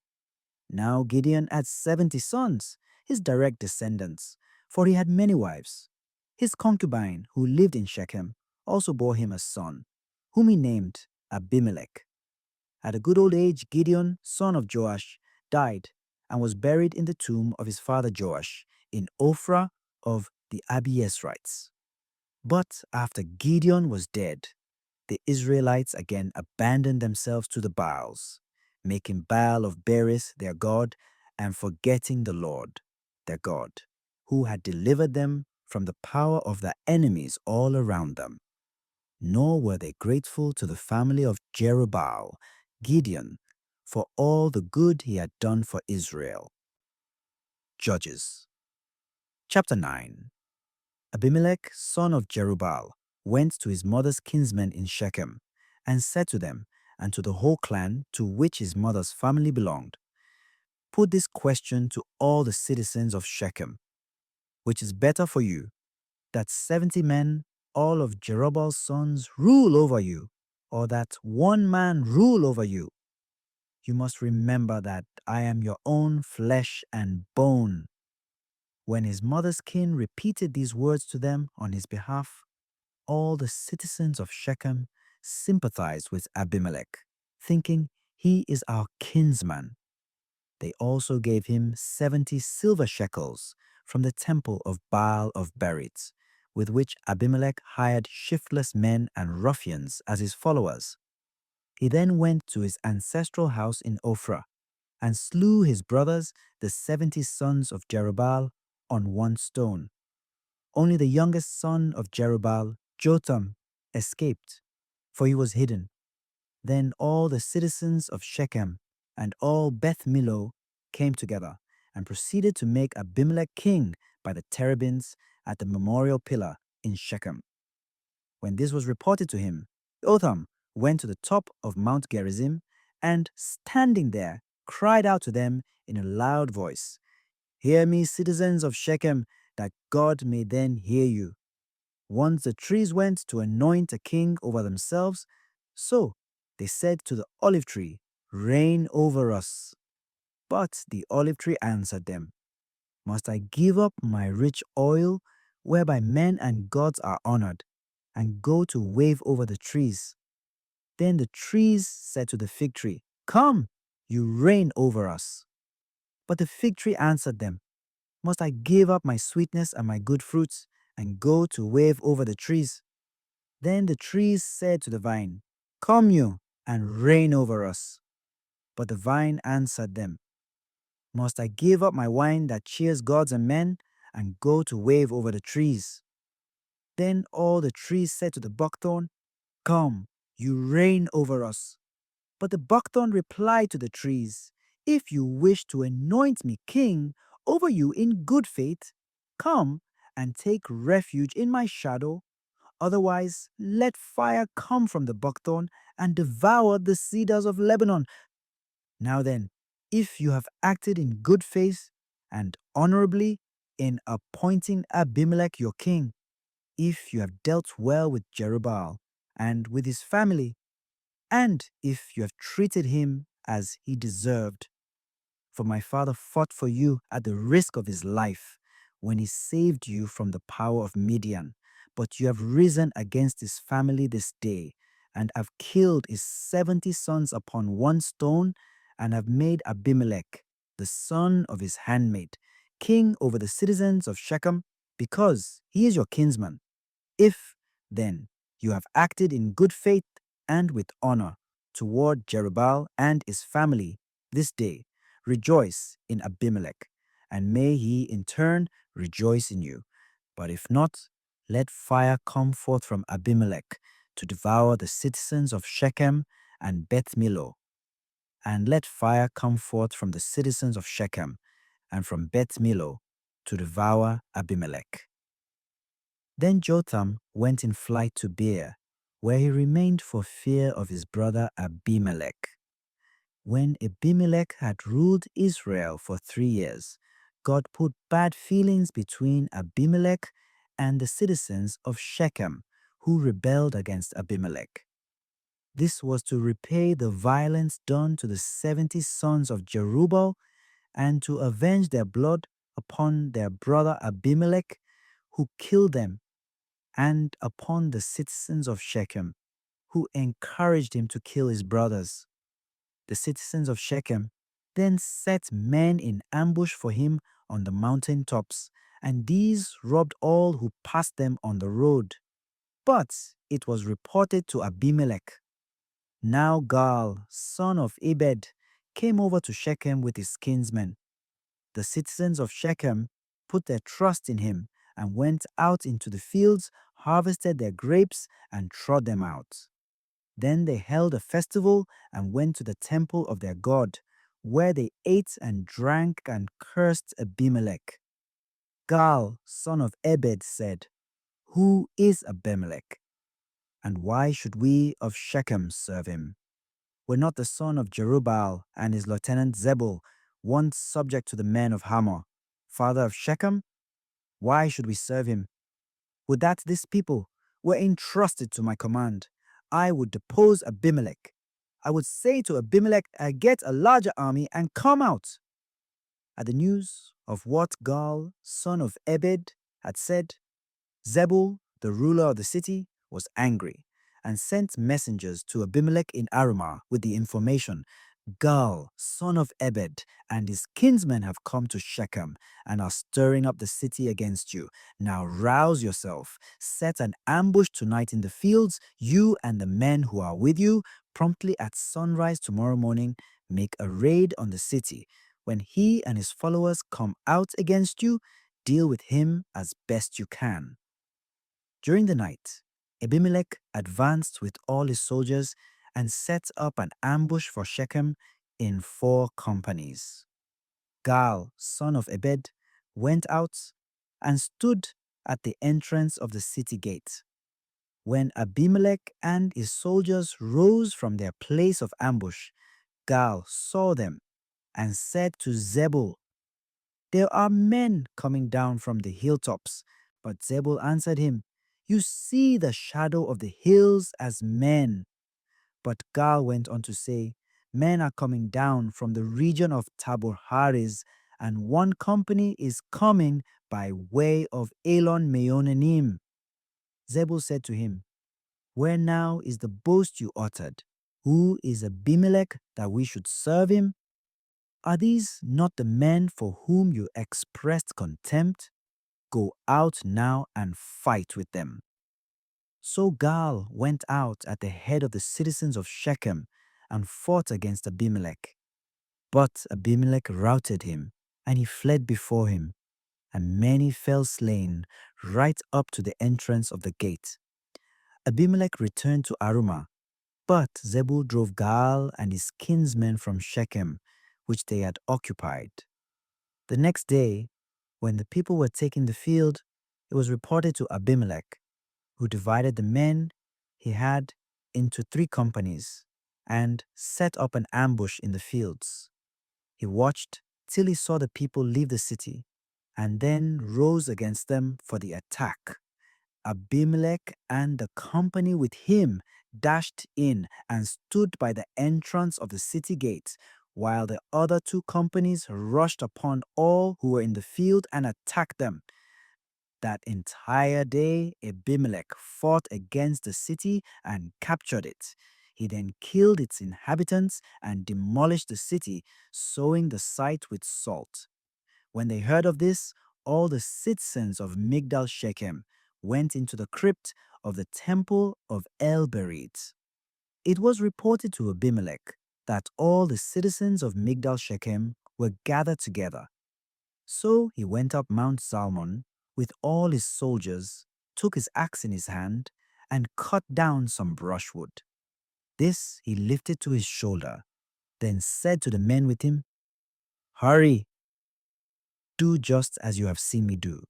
Now Gideon had 70 sons, his direct descendants, for he had many wives. His concubine, who lived in Shechem, also bore him a son, whom he named Abimelech. At a good old age, Gideon, son of Joash, died and was buried in the tomb of his father Joash in Ophrah of the Abiezrites. But after Gideon was dead, the Israelites again abandoned themselves to the Baals, making Baal of Berith their god and forgetting the Lord, their God, who had delivered them from the power of their enemies all around them. Nor were they grateful to the family of Jerubbaal, Gideon, for all the good he had done for Israel. Judges chapter 9. Abimelech, son of Jerubbaal, went to his mother's kinsmen in Shechem, and said to them, and to the whole clan to which his mother's family belonged, "Put this question to all the citizens of Shechem: which is better for you, that 70 men, all of Jerubbaal's sons, rule over you, or that one man rule over you? You must remember that I am your own flesh and bone." When his mother's kin repeated these words to them on his behalf, all the citizens of Shechem sympathized with Abimelech, thinking he is our kinsman. They also gave him 70 silver shekels from the temple of Baal of Berith, with which Abimelech hired shiftless men and ruffians as his followers. He then went to his ancestral house in Ophrah and slew his brothers, the 70 sons of Jerubbaal, on one stone. Only the youngest son of Jerubbaal, Jotham, escaped, for he was hidden. Then all the citizens of Shechem and all Beth Millo came together and proceeded to make Abimelech king by the terebinths at the memorial pillar in Shechem. When this was reported to him, Jotham went to the top of Mount Gerizim and, standing there, cried out to them in a loud voice, "Hear me, citizens of Shechem, that God may then hear you. Once the trees went to anoint a king over themselves, so they said to the olive tree, 'Reign over us.' But the olive tree answered them, 'Must I give up my rich oil, whereby men and gods are honored, and go to wave over the trees?' Then the trees said to the fig tree, 'Come, you reign over us.' But the fig tree answered them, 'Must I give up my sweetness and my good fruits, and go to wave over the trees?' Then the trees said to the vine, 'Come you, and reign over us.' But the vine answered them, 'Must I give up my wine that cheers gods and men, and go to wave over the trees?' Then all the trees said to the buckthorn, 'Come, you reign over us.' But the buckthorn replied to the trees, 'If you wish to anoint me king over you in good faith, come and take refuge in my shadow. Otherwise, let fire come from the buckthorn and devour the cedars of Lebanon. Now then, if you have acted in good faith and honorably in appointing Abimelech your king, if you have dealt well with Jerubbaal and with his family, and if you have treated him as he deserved, for my father fought for you at the risk of his life when he saved you from the power of Midian, but you have risen against his family this day, and have killed his 70 sons upon one stone, and have made Abimelech, the son of his handmaid, king over the citizens of Shechem, because he is your kinsman. If, then, you have acted in good faith and with honor toward Jerubbaal and his family this day, rejoice in Abimelech, and may he in turn rejoice in you. But if not, let fire come forth from Abimelech to devour the citizens of Shechem and Beth Millo, and let fire come forth from the citizens of Shechem and from Beth Millo to devour Abimelech." Then Jotham went in flight to Beer, where he remained for fear of his brother Abimelech. When Abimelech had ruled Israel for 3 years, God put bad feelings between Abimelech and the citizens of Shechem, who rebelled against Abimelech. This was to repay the violence done to the 70 sons of Jerubbaal and to avenge their blood upon their brother Abimelech, who killed them, and upon the citizens of Shechem, who encouraged him to kill his brothers. The citizens of Shechem then set men in ambush for him on the mountain tops, and these robbed all who passed them on the road. But it was reported to Abimelech. Now Gaal, son of Ebed, came over to Shechem with his kinsmen. The citizens of Shechem put their trust in him and went out into the fields, harvested their grapes, and trod them out. Then they held a festival and went to the temple of their God, where they ate and drank and cursed Abimelech. Gaal, son of Ebed, said, "Who is Abimelech? And why should we of Shechem serve him? Were not the son of Jerubbaal and his lieutenant Zebul once subject to the men of Hamor, father of Shechem? Why should we serve him? Would that this people were entrusted to my command. I would depose Abimelech. I would say to Abimelech, get a larger army and come out." At the news of what Gaal, son of Ebed, had said, Zebul, the ruler of the city, was angry and sent messengers to Abimelech in Arumah with the information, "Gaal, son of Ebed, and his kinsmen have come to Shechem and are stirring up the city against you. Now rouse yourself, set an ambush tonight in the fields, you and the men who are with you. Promptly at sunrise tomorrow morning, make a raid on the city. When he and his followers come out against you, deal with him as best you can." During the night, Abimelech advanced with all his soldiers and set up an ambush for Shechem in 4 companies. Gaal, son of Ebed, went out and stood at the entrance of the city gate. When Abimelech and his soldiers rose from their place of ambush, Gaal saw them and said to Zebul, "There are men coming down from the hilltops." But Zebul answered him, "You see the shadow of the hills as men." But Gaal went on to say, "Men are coming down from the region of Tabor Haris, and one company is coming by way of Elon Meonanim." Zebul said to him, "Where now is the boast you uttered? Who is Abimelech that we should serve him? Are these not the men for whom you expressed contempt? Go out now and fight with them." So Gaal went out at the head of the citizens of Shechem and fought against Abimelech. But Abimelech routed him, and he fled before him, and many fell slain right up to the entrance of the gate. Abimelech returned to Arumah, but Zebul drove Gaal and his kinsmen from Shechem, which they had occupied. The next day, when the people were taking the field, it was reported to Abimelech, who divided the men he had into 3 companies and set up an ambush in the fields. He watched till he saw the people leave the city and then rose against them for the attack. Abimelech and the company with him dashed in and stood by the entrance of the city gate, while the other 2 companies rushed upon all who were in the field and attacked them. That entire day, Abimelech fought against the city and captured it. He then killed its inhabitants and demolished the city, sowing the site with salt. When they heard of this, all the citizens of Migdal Shechem went into the crypt of the temple of El-Berit. It was reported to Abimelech that all the citizens of Migdal Shechem were gathered together. So he went up Mount Zalmon with all his soldiers, took his axe in his hand, and cut down some brushwood. This he lifted to his shoulder, then said to the men with him, "Hurry, do just as you have seen me do."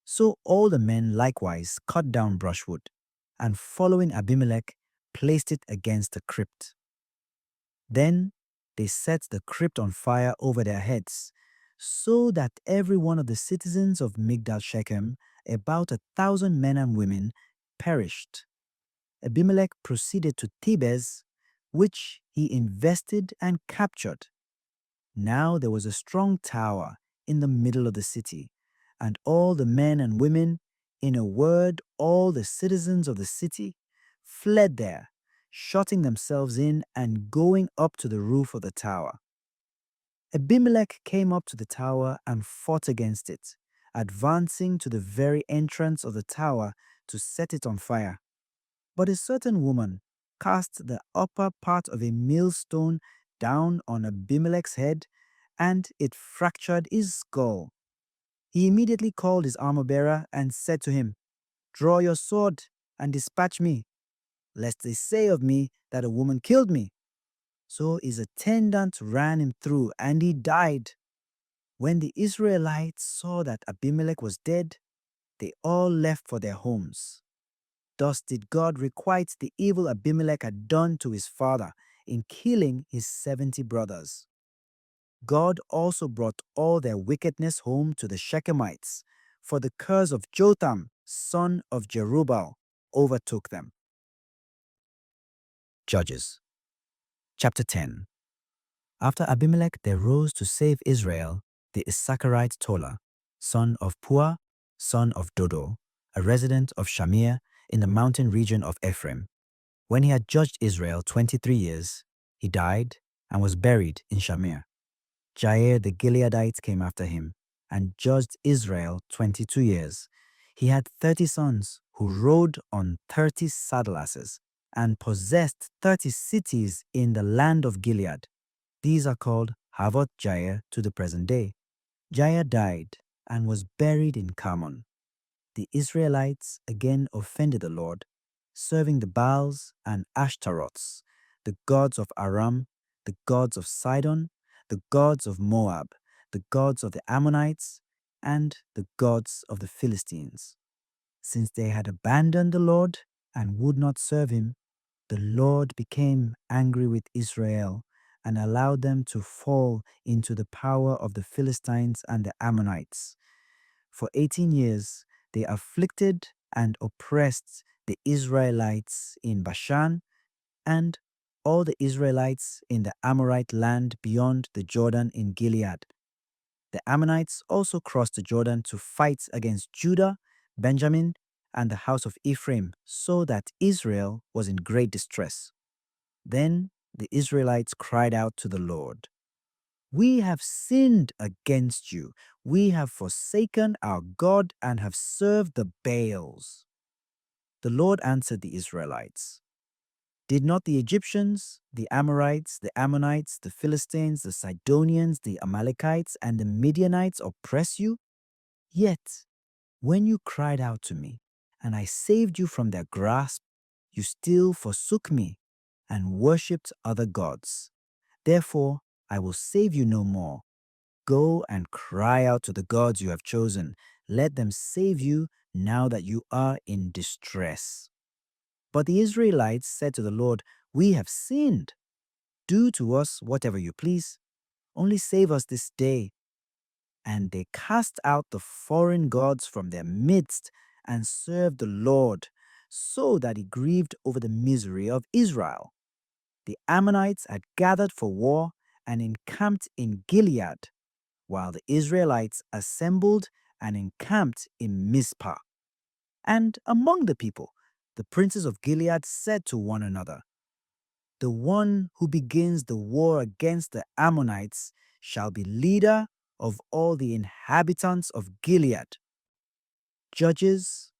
So all the men likewise cut down brushwood, and following Abimelech, placed it against the crypt. Then they set the crypt on fire over their heads, so that every one of the citizens of Migdal Shechem, about 1,000 men and women, perished. Abimelech proceeded to Thebez, which he invested and captured. Now there was a strong tower in the middle of the city, and all the men and women, in a word, all the citizens of the city, fled there, shutting themselves in and going up to the roof of the tower. Abimelech came up to the tower and fought against it, advancing to the very entrance of the tower to set it on fire. But a certain woman cast the upper part of a millstone down on Abimelech's head, and it fractured his skull. He immediately called his armor-bearer and said to him, "Draw your sword and dispatch me, lest they say of me that a woman killed me." So his attendant ran him through, and he died. When the Israelites saw that Abimelech was dead, they all left for their homes. Thus did God requite the evil Abimelech had done to his father in killing his 70 brothers. God also brought all their wickedness home to the Shechemites, for the curse of Jotham, son of Jerubbaal, overtook them. Judges chapter 10. After Abimelech there rose to save Israel the Issacharite Tola, son of Puah, son of Dodo, a resident of Shamir in the mountain region of Ephraim. When he had judged Israel 23 years, he died and was buried in Shamir. Jair the Gileadite came after him and judged Israel 22 years. He had 30 sons who rode on 30 saddle asses and possessed 30 cities in the land of Gilead. These are called Havoth Jair to the present day. Jair died and was buried in Carmon. The Israelites again offended the Lord, serving the Baals and Ashtaroths, the gods of Aram, the gods of Sidon, the gods of Moab, the gods of the Ammonites, and the gods of the Philistines. Since they had abandoned the Lord and would not serve him, the Lord became angry with Israel and allowed them to fall into the power of the Philistines and the Ammonites. For 18 years, they afflicted and oppressed the Israelites in Bashan and all the Israelites in the Amorite land beyond the Jordan in Gilead. The Ammonites also crossed the Jordan to fight against Judah, Benjamin, and the house of Ephraim, so that Israel was in great distress. Then the Israelites cried out to the Lord, "We have sinned against you. We have forsaken our God and have served the Baals." The Lord answered the Israelites, "Did not the Egyptians, the Amorites, the Ammonites, the Philistines, the Sidonians, the Amalekites, and the Midianites oppress you? Yet, when you cried out to me, and I saved you from their grasp, you still forsook me and worshipped other gods. Therefore, I will save you no more. Go and cry out to the gods you have chosen. Let them save you now that you are in distress." But the Israelites said to the Lord, "We have sinned. Do to us whatever you please. Only save us this day." And they cast out the foreign gods from their midst and served the Lord, so that he grieved over the misery of Israel. The Ammonites had gathered for war and encamped in Gilead, while the Israelites assembled and encamped in Mizpah. And among the people, the princes of Gilead said to one another, "The one who begins the war against the Ammonites shall be leader of all the inhabitants of Gilead." Judges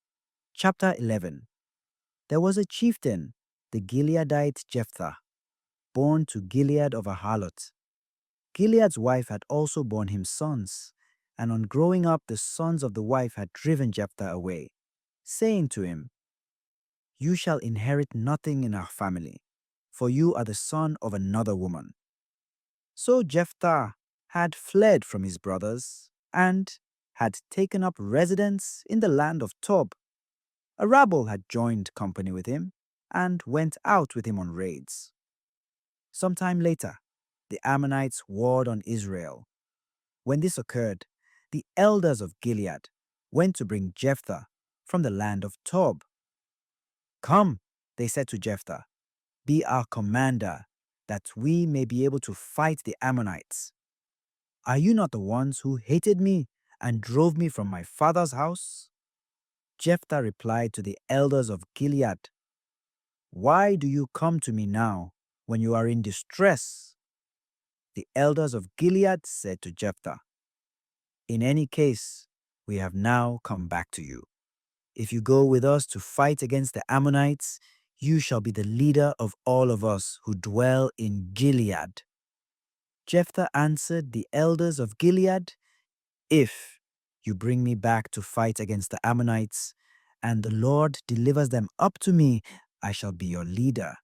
chapter 11. There was a chieftain, the Gileadite Jephthah, born to Gilead of a harlot. Gilead's wife had also borne him sons, and on growing up the sons of the wife had driven Jephthah away, saying to him, "You shall inherit nothing in our family, for you are the son of another woman." So Jephthah had fled from his brothers and had taken up residence in the land of Tob. A rabble had joined company with him and went out with him on raids. Sometime later, the Ammonites warred on Israel. When this occurred, the elders of Gilead went to bring Jephthah from the land of Tob. "Come," they said to Jephthah, "be our commander, that we may be able to fight the Ammonites. Are you not the ones who hated me and drove me from my father's house?" Jephthah replied to the elders of Gilead, "Why do you come to me now when you are in distress?" The elders of Gilead said to Jephthah, "In any case, we have now come back to you. If you go with us to fight against the Ammonites, you shall be the leader of all of us who dwell in Gilead." Jephthah answered the elders of Gilead, "If you bring me back to fight against the Ammonites, and the Lord delivers them up to me, I shall be your leader."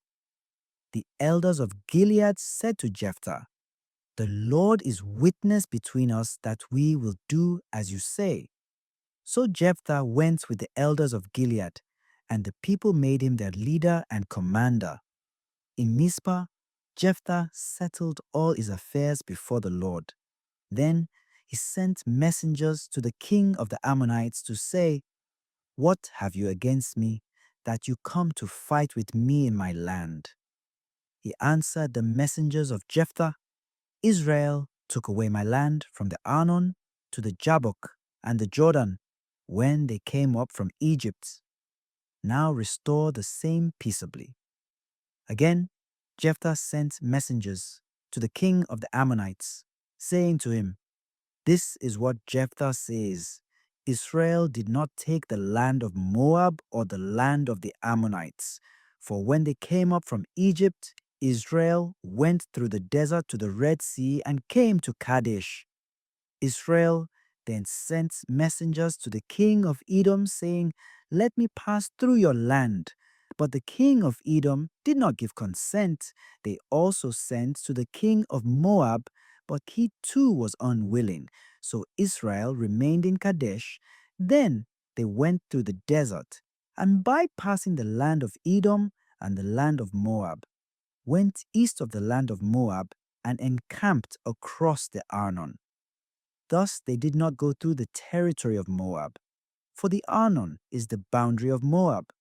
The elders of Gilead said to Jephthah, "The Lord is witness between us that we will do as you say." So Jephthah went with the elders of Gilead, and the people made him their leader and commander. In Mizpah, Jephthah settled all his affairs before the Lord. Then he sent messengers to the king of the Ammonites to say, "What have you against me, that you come to fight with me in my land?" He answered the messengers of Jephthah, "Israel took away my land from the Arnon to the Jabbok and the Jordan when they came up from Egypt. Now restore the same peaceably." Again, Jephthah sent messengers to the king of the Ammonites, saying to him, "This is what Jephthah says. Israel did not take the land of Moab or the land of the Ammonites. For when they came up from Egypt, Israel went through the desert to the Red Sea and came to Kadesh. Israel then sent messengers to the king of Edom, saying, 'Let me pass through your land.' But the king of Edom did not give consent. They also sent to the king of Moab, but he too was unwilling. So Israel remained in Kadesh. Then they went through the desert, and bypassing the land of Edom and the land of Moab, went east of the land of Moab and encamped across the Arnon. Thus they did not go through the territory of Moab, for the Arnon is the boundary of Moab.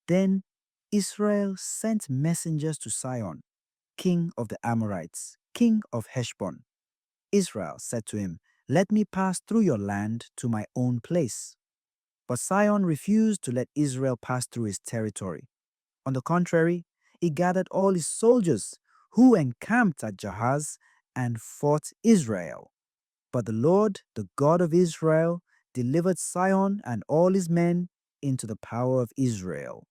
Then Israel sent messengers to Sihon, king of the Amorites, king of Heshbon. Israel said to him, "Let me pass through your land to my own place." But Sihon refused to let Israel pass through his territory. On the contrary, he gathered all his soldiers, who encamped at Jahaz and fought Israel. But the Lord, the God of Israel, delivered Sihon and all his men into the power of Israel,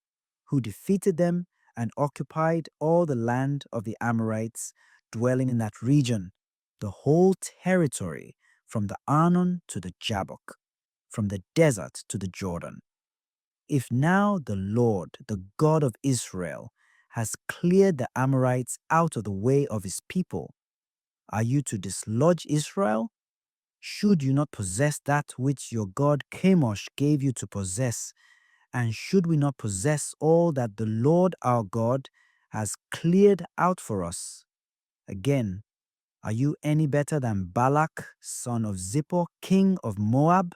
who defeated them and occupied all the land of the Amorites dwelling in that region, the whole territory from the Arnon to the Jabbok, from the desert to the Jordan. If now the Lord, the God of Israel, has cleared the Amorites out of the way of his people, are you to dislodge Israel? Should you not possess that which your god Chemosh gave you to possess? And should we not possess all that the Lord our God has cleared out for us? Again, are you any better than Balak, son of Zippor, king of Moab?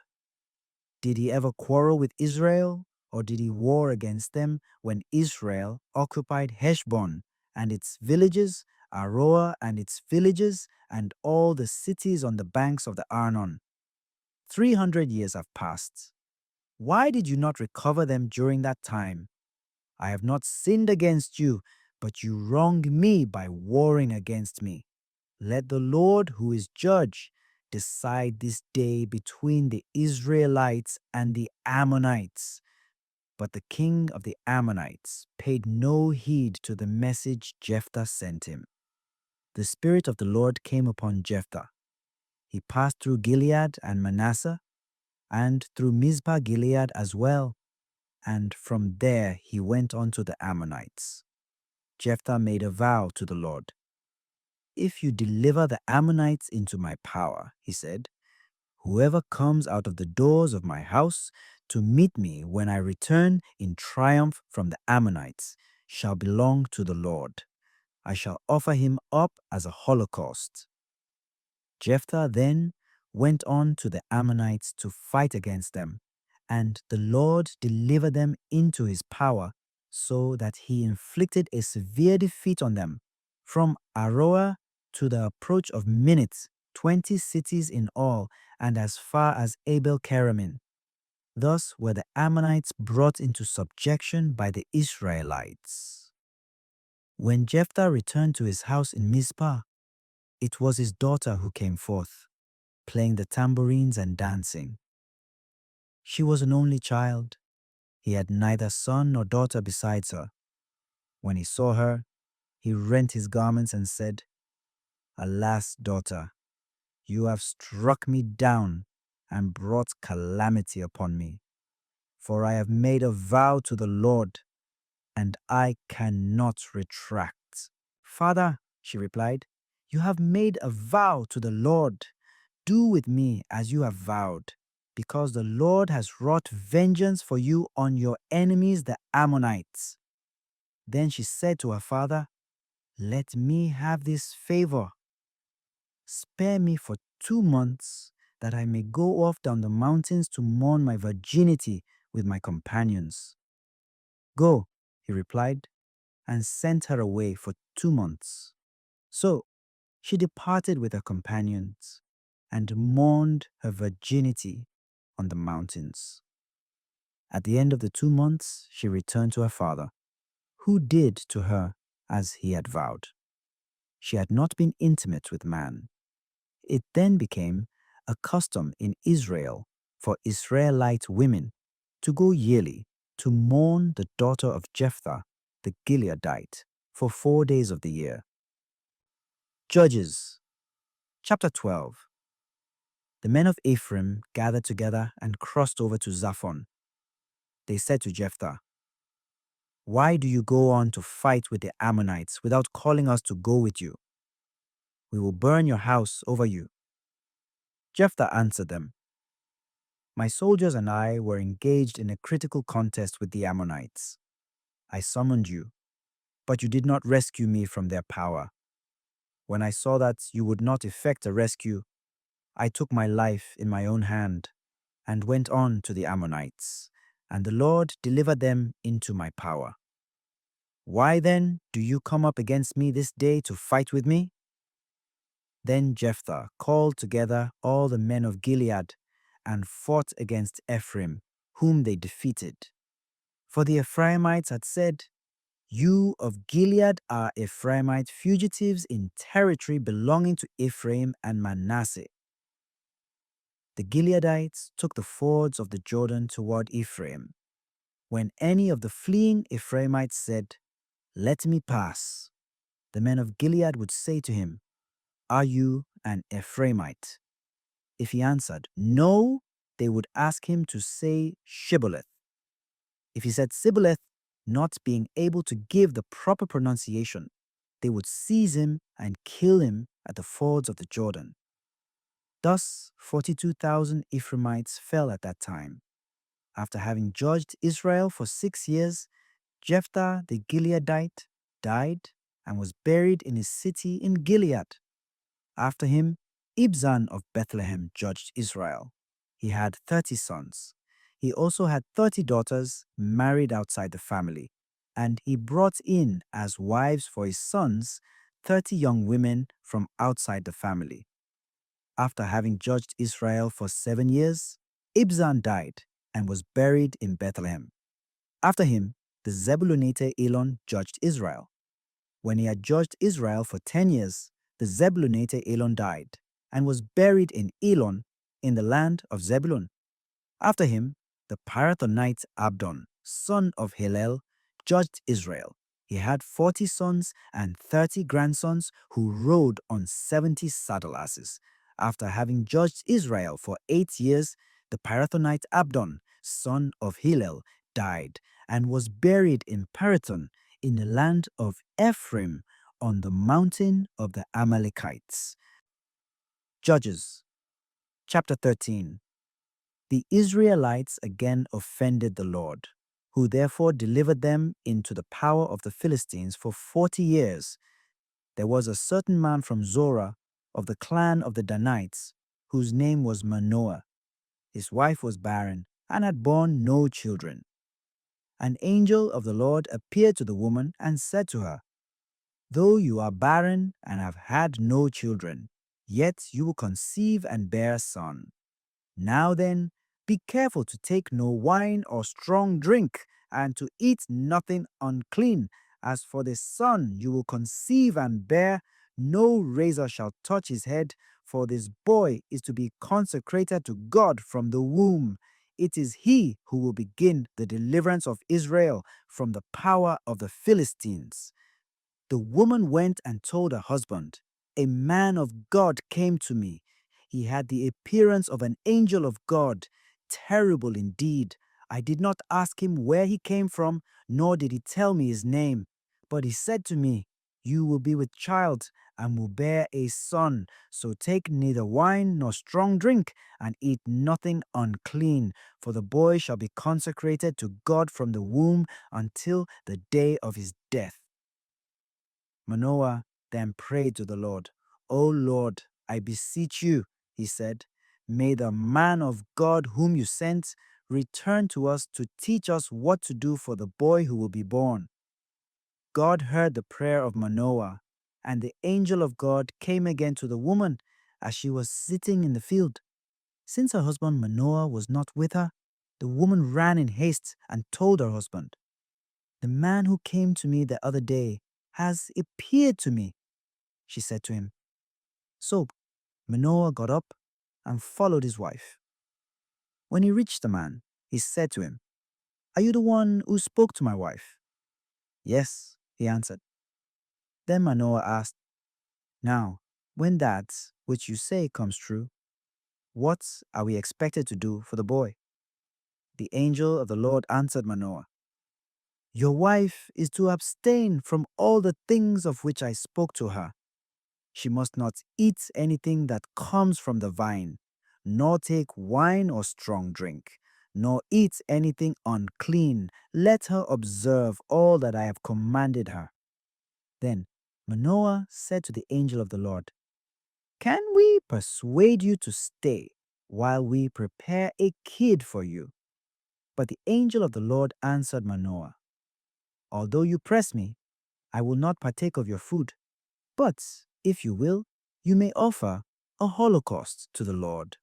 Did he ever quarrel with Israel, or did he war against them when Israel occupied Heshbon and its villages, Aroer and its villages, and all the cities on the banks of the Arnon? 300 years have passed. Why did you not recover them during that time? I have not sinned against you, but you wronged me by warring against me. Let the Lord, who is judge, decide this day between the Israelites and the Ammonites." But the king of the Ammonites paid no heed to the message Jephthah sent him. The Spirit of the Lord came upon Jephthah. He passed through Gilead and Manasseh, and through Mizpah Gilead as well, and from there he went on to the Ammonites. Jephthah made a vow to the Lord. "If you deliver the Ammonites into my power," he said, "whoever comes out of the doors of my house to meet me when I return in triumph from the Ammonites shall belong to the Lord." I shall offer him up as a holocaust." Jephthah then went on to the Ammonites to fight against them, and the Lord delivered them into his power, so that he inflicted a severe defeat on them. From Aroer to the approach of Minnit, 20 cities in all, and as far as Abel Keramim. Thus were the Ammonites brought into subjection by the Israelites. When Jephthah returned to his house in Mizpah, it was his daughter who came forth, playing the tambourines and dancing. She was an only child. He had neither son nor daughter besides her. When he saw her, he rent his garments and said, "Alas, daughter, you have struck me down and brought calamity upon me. For I have made a vow to the Lord, and I cannot retract." "Father," she replied, "you have made a vow to the Lord. Do with me as you have vowed, because the Lord has wrought vengeance for you on your enemies, the Ammonites." Then she said to her father, "Let me have this favor. Spare me for 2 months, that I may go off down the mountains to mourn my virginity with my companions." "Go," he replied, and sent her away for 2 months. So she departed with her companions and mourned her virginity on the mountains. At the end of the 2 months, she returned to her father, who did to her as he had vowed. She had not been intimate with man. It then became a custom in Israel for Israelite women to go yearly to mourn the daughter of Jephthah, the Gileadite, for 4 days of the year. Judges, chapter 12. The men of Ephraim gathered together and crossed over to Zaphon. They said to Jephthah, "Why do you go on to fight with the Ammonites without calling us to go with you? We will burn your house over you." Jephthah answered them, "My soldiers and I were engaged in a critical contest with the Ammonites. I summoned you, but you did not rescue me from their power. When I saw that you would not effect a rescue, I took my life in my own hand and went on to the Ammonites, and the Lord delivered them into my power. Why then do you come up against me this day to fight with me?" Then Jephthah called together all the men of Gilead and fought against Ephraim, whom they defeated. For the Ephraimites had said, "You of Gilead are Ephraimite fugitives in territory belonging to Ephraim and Manasseh." The Gileadites took the fords of the Jordan toward Ephraim. When any of the fleeing Ephraimites said, "Let me pass," the men of Gilead would say to him, "Are you an Ephraimite?" If he answered, "No," they would ask him to say Shibboleth. If he said Sibboleth, not being able to give the proper pronunciation, they would seize him and kill him at the fords of the Jordan. Thus 42,000 Ephraimites fell at that time. After having judged Israel for 6 years, Jephthah the Gileadite died and was buried in his city in Gilead. After him, Ibzan of Bethlehem judged Israel. He had 30 sons. He also had 30 daughters married outside the family, and he brought in as wives for his sons 30 young women from outside the family. After having judged Israel for 7 years, Ibzan died and was buried in Bethlehem. After him, the Zebulunite Elon judged Israel. When he had judged Israel for 10 years, the Zebulunite Elon died and was buried in Elon in the land of Zebulun. After him, the Pirathonite Abdon, son of Hillel, judged Israel. He had 40 sons and 30 grandsons who rode on 70 saddle asses. After having judged Israel for 8 years, the Pirathonite Abdon, son of Hillel, died and was buried in Pirathon in the land of Ephraim on the mountain of the Amalekites. Judges, chapter 13. The Israelites again offended the Lord, who therefore delivered them into the power of the Philistines for 40 years, There was a certain man from Zorah of the clan of the Danites, whose name was Manoah. His wife was barren and had borne no children. An angel of the Lord appeared to the woman and said to her, "Though you are barren and have had no children, yet you will conceive and bear a son. Now then, be careful to take no wine or strong drink, and to eat nothing unclean. As for the son you will conceive and bear, no razor shall touch his head, for this boy is to be consecrated to God from the womb. It is he who will begin the deliverance of Israel from the power of the Philistines." The woman went and told her husband, "A man of God came to me. He had the appearance of an angel of God. Terrible indeed. I did not ask him where he came from, nor did he tell me his name. But he said to me, 'You will be with child and will bear a son. So take neither wine nor strong drink, and eat nothing unclean, for the boy shall be consecrated to God from the womb until the day of his death.'" Manoah then prayed to the Lord. "O Lord, I beseech you," he said, "may the man of God whom you sent return to us to teach us what to do for the boy who will be born." God heard the prayer of Manoah, and the angel of God came again to the woman as she was sitting in the field. Since her husband Manoah was not with her, the woman ran in haste and told her husband, "The man who came to me the other day has appeared to me," she said to him. So Manoah got up and followed his wife. When he reached the man, he said to him, "Are you the one who spoke to my wife?" "Yes," he answered. Then Manoah asked, "Now, when that which you say comes true, what are we expected to do for the boy?" The angel of the Lord answered Manoah, "Your wife is to abstain from all the things of which I spoke to her. She must not eat anything that comes from the vine, nor take wine or strong drink, nor eat anything unclean. Let her observe all that I have commanded her." Then Manoah said to the angel of the Lord, "Can we persuade you to stay while we prepare a kid for you?" But the angel of the Lord answered Manoah, "Although you press me, I will not partake of your food. But if you will, you may offer a holocaust to the Lord."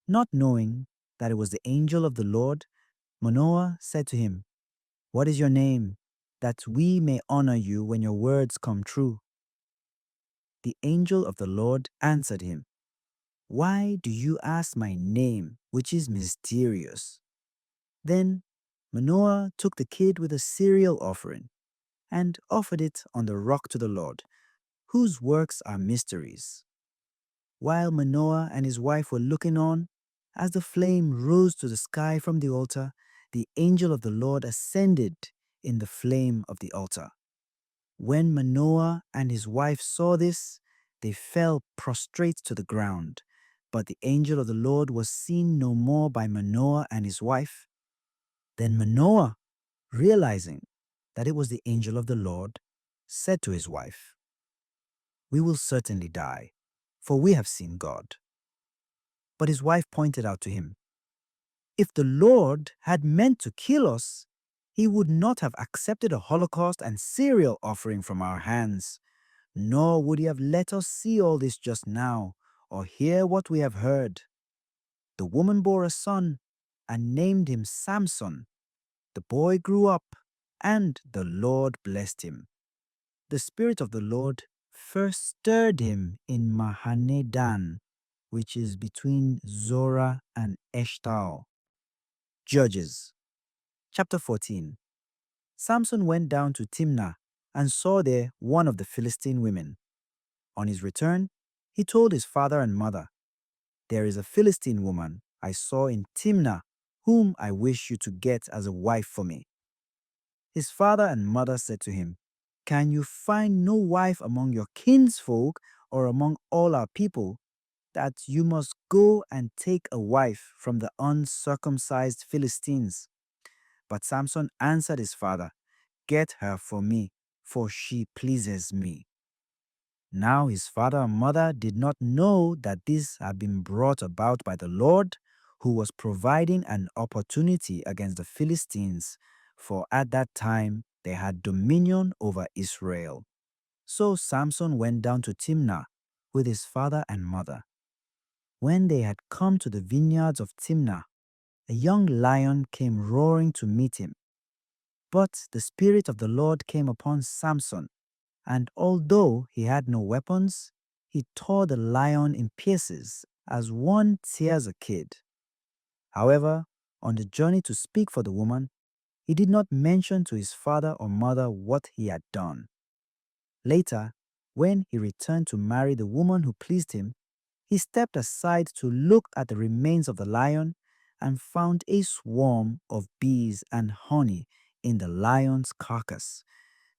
Not knowing that it was the angel of the Lord, Manoah said to him, "What is your name, that we may honor you when your words come true?" The angel of the Lord answered him, "Why do you ask my name, which is mysterious?" Then Manoah took the kid with a cereal offering and offered it on the rock to the Lord, whose works are mysteries. While Manoah and his wife were looking on, as the flame rose to the sky from the altar, the angel of the Lord ascended in the flame of the altar. When Manoah and his wife saw this, they fell prostrate to the ground. But the angel of the Lord was seen no more by Manoah and his wife. Then Manoah, realizing that it was the angel of the Lord, said to his wife, "We will certainly die, for we have seen God." But his wife pointed out to him, "If the Lord had meant to kill us, he would not have accepted a holocaust and cereal offering from our hands, nor would he have let us see all this just now, or hear what we have heard." The woman bore a son and named him Samson. The boy grew up, and the Lord blessed him. The Spirit of the Lord first stirred him in Mahanedan, which is between Zorah and Eshtaol. Judges chapter 14. Samson went down to Timnah and saw there one of the Philistine women. On his return, he told his father and mother, "There is a Philistine woman I saw in Timnah, whom I wish you to get as a wife for me." His father and mother said to him, "Can you find no wife among your kinsfolk or among all our people, that you must go and take a wife from the uncircumcised Philistines?" But Samson answered his father, "Get her for me, for she pleases me." Now his father and mother did not know that this had been brought about by the Lord, who was providing an opportunity against the Philistines, for at that time they had dominion over Israel. So Samson went down to Timnah with his father and mother. When they had come to the vineyards of Timnah, a young lion came roaring to meet him. But the Spirit of the Lord came upon Samson, and although he had no weapons, he tore the lion in pieces as one tears a kid. However, on the journey to speak for the woman, he did not mention to his father or mother what he had done. Later, when he returned to marry the woman who pleased him, he stepped aside to look at the remains of the lion and found a swarm of bees and honey in the lion's carcass.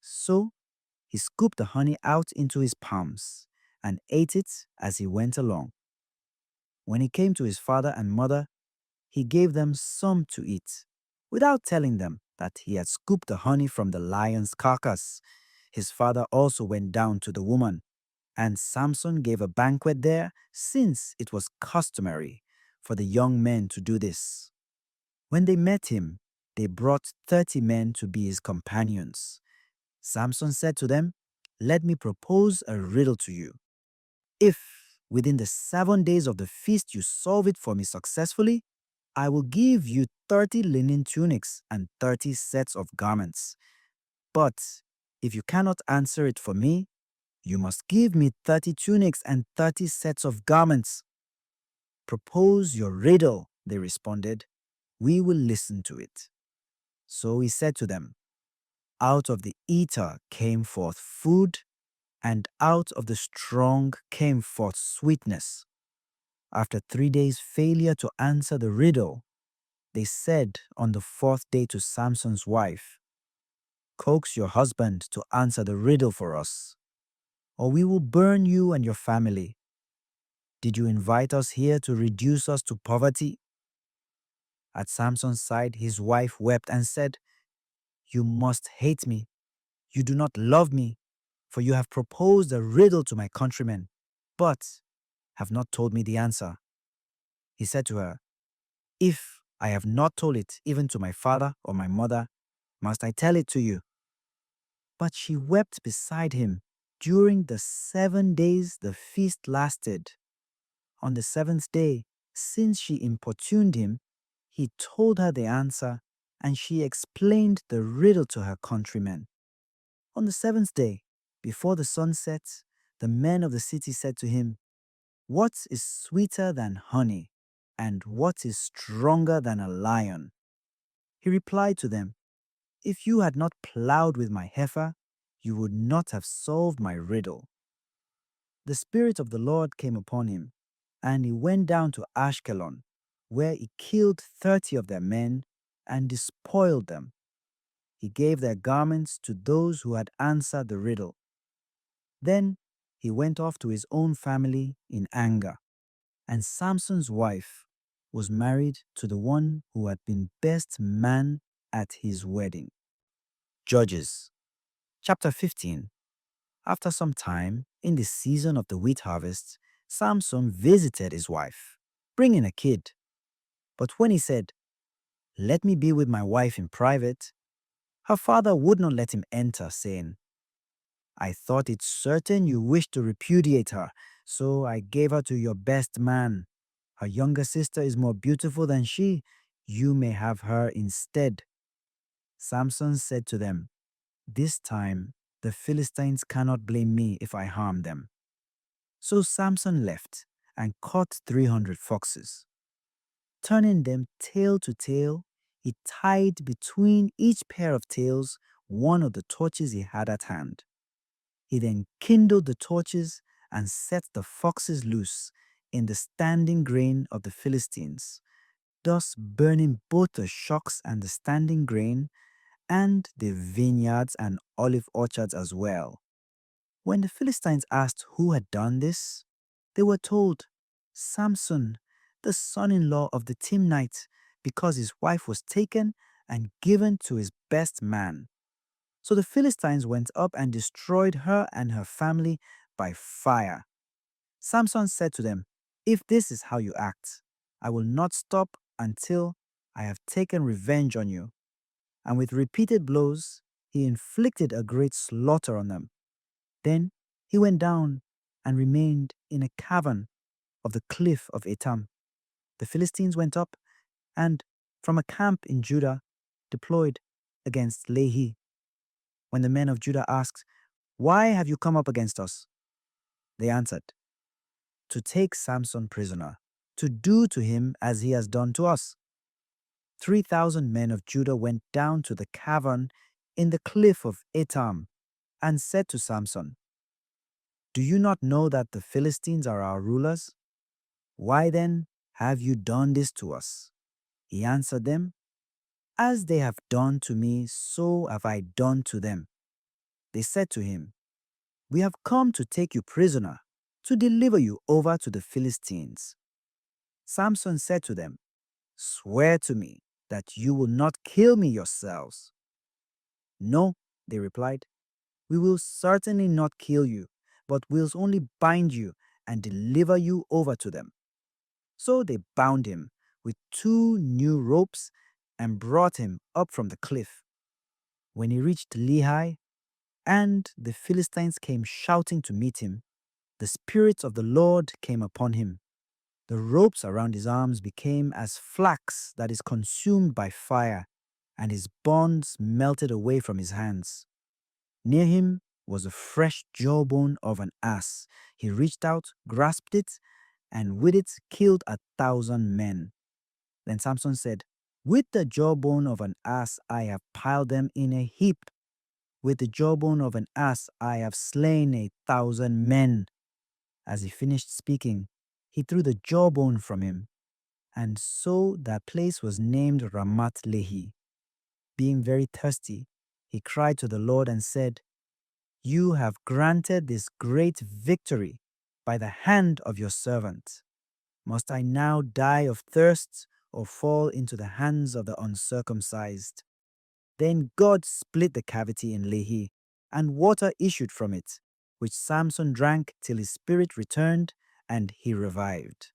So he scooped the honey out into his palms and ate it as he went along. When he came to his father and mother, he gave them some to eat, without telling them that he had scooped the honey from the lion's carcass. His father also went down to the woman, and Samson gave a banquet there, since it was customary for the young men to do this. When they met him, they brought 30 men to be his companions. Samson said to them, "Let me propose a riddle to you. If within the 7 days of the feast you solve it for me successfully, I will give you 30 linen tunics and 30 sets of garments. But if you cannot answer it for me, you must give me 30 tunics and 30 sets of garments." "Propose your riddle," they responded. "We will listen to it." So he said to them, "Out of the eater came forth food, and out of the strong came forth sweetness." After 3 days' failure to answer the riddle, they said on the 4th day to Samson's wife, "Coax your husband to answer the riddle for us, or we will burn you and your family. Did you invite us here to reduce us to poverty?" At Samson's side, his wife wept and said, "You must hate me. You do not love me, for you have proposed a riddle to my countrymen, but have not told me the answer." He said to her, "If I have not told it even to my father or my mother, must I tell it to you?" But she wept beside him during the 7 days the feast lasted. On the 7th day, since she importuned him, he told her the answer, and she explained the riddle to her countrymen. On the 7th day, before the sun set, the men of the city said to him, "What is sweeter than honey, and what is stronger than a lion?" He replied to them, "If you had not plowed with my heifer, you would not have solved my riddle." The Spirit of the Lord came upon him, and he went down to Ashkelon, where he killed 30 of their men and despoiled them. He gave their garments to those who had answered the riddle. Then he went off to his own family in anger, and Samson's wife was married to the one who had been best man at his wedding. Judges chapter 15. After some time, in the season of the wheat harvest, Samson visited his wife, bringing a kid. But when he said, "Let me be with my wife in private," her father would not let him enter, saying, "I thought it certain you wished to repudiate her, so I gave her to your best man. Her younger sister is more beautiful than she. You may have her instead." Samson said to them, "This time the Philistines cannot blame me if I harm them." So Samson left and caught 300 foxes. Turning them tail to tail, he tied between each pair of tails one of the torches he had at hand. He then kindled the torches and set the foxes loose in the standing grain of the Philistines, thus burning both the shocks and the standing grain, and the vineyards and olive orchards as well. When the Philistines asked who had done this, they were told, "Samson, the son-in-law of the Timnite, because his wife was taken and given to his best man." So the Philistines went up and destroyed her and her family by fire. Samson said to them, "If this is how you act, I will not stop until I have taken revenge on you." And with repeated blows, he inflicted a great slaughter on them. Then he went down and remained in a cavern of the cliff of Etam. The Philistines went up and, from a camp in Judah, deployed against Lehi. When the men of Judah asked, "Why have you come up against us?" they answered, "To take Samson prisoner, to do to him as he has done to us." 3,000 men of Judah went down to the cavern in the cliff of Etam and said to Samson, "Do you not know that the Philistines are our rulers? Why then have you done this to us?" He answered them, "As they have done to me, so have I done to them." They said to him, "We have come to take you prisoner, to deliver you over to the Philistines." Samson said to them, "Swear to me that you will not kill me yourselves." "No," they replied, "we will certainly not kill you, but will only bind you and deliver you over to them." So they bound him with 2 new ropes and brought him up from the cliff. When he reached Lehi, and the Philistines came shouting to meet him, the Spirit of the Lord came upon him. The ropes around his arms became as flax that is consumed by fire, and his bonds melted away from his hands. Near him was a fresh jawbone of an ass. He reached out, grasped it, and with it killed 1,000 men. Then Samson said, "With the jawbone of an ass I have piled them in a heap. With the jawbone of an ass I have slain 1,000 men." As he finished speaking, he threw the jawbone from him, and so that place was named Ramat Lehi. Being very thirsty, he cried to the Lord and said, "You have granted this great victory by the hand of your servant. Must I now die of thirst or fall into the hands of the uncircumcised?" Then God split the cavity in Lehi, and water issued from it, which Samson drank till his spirit returned and he revived.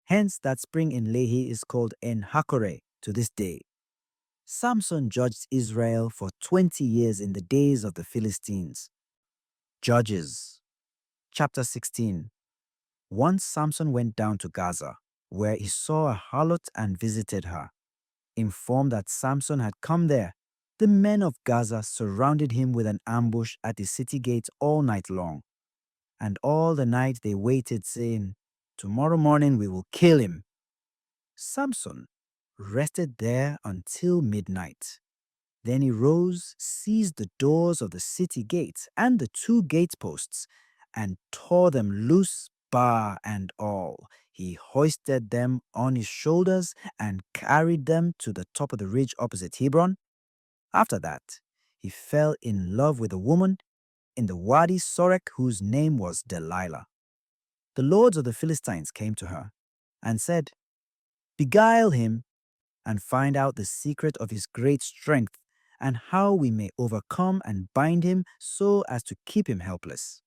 Hence that spring in Lehi is called En Hakore to this day. Samson judged Israel for 20 years in the days of the Philistines. Judges chapter 16. Once Samson went down to Gaza, where he saw a harlot and visited her. Informed that Samson had come there, the men of Gaza surrounded him with an ambush at the city gate all night long. And all the night they waited, saying, "Tomorrow morning we will kill him." Samson rested there until midnight. Then he rose, seized the doors of the city gate and the 2 gateposts, and tore them loose, bar and all. He hoisted them on his shoulders and carried them to the top of the ridge opposite Hebron. After that, he fell in love with a woman in the Wadi Sorek whose name was Delilah. The lords of the Philistines came to her and said, "Beguile him and find out the secret of his great strength and how we may overcome and bind him so as to keep him helpless.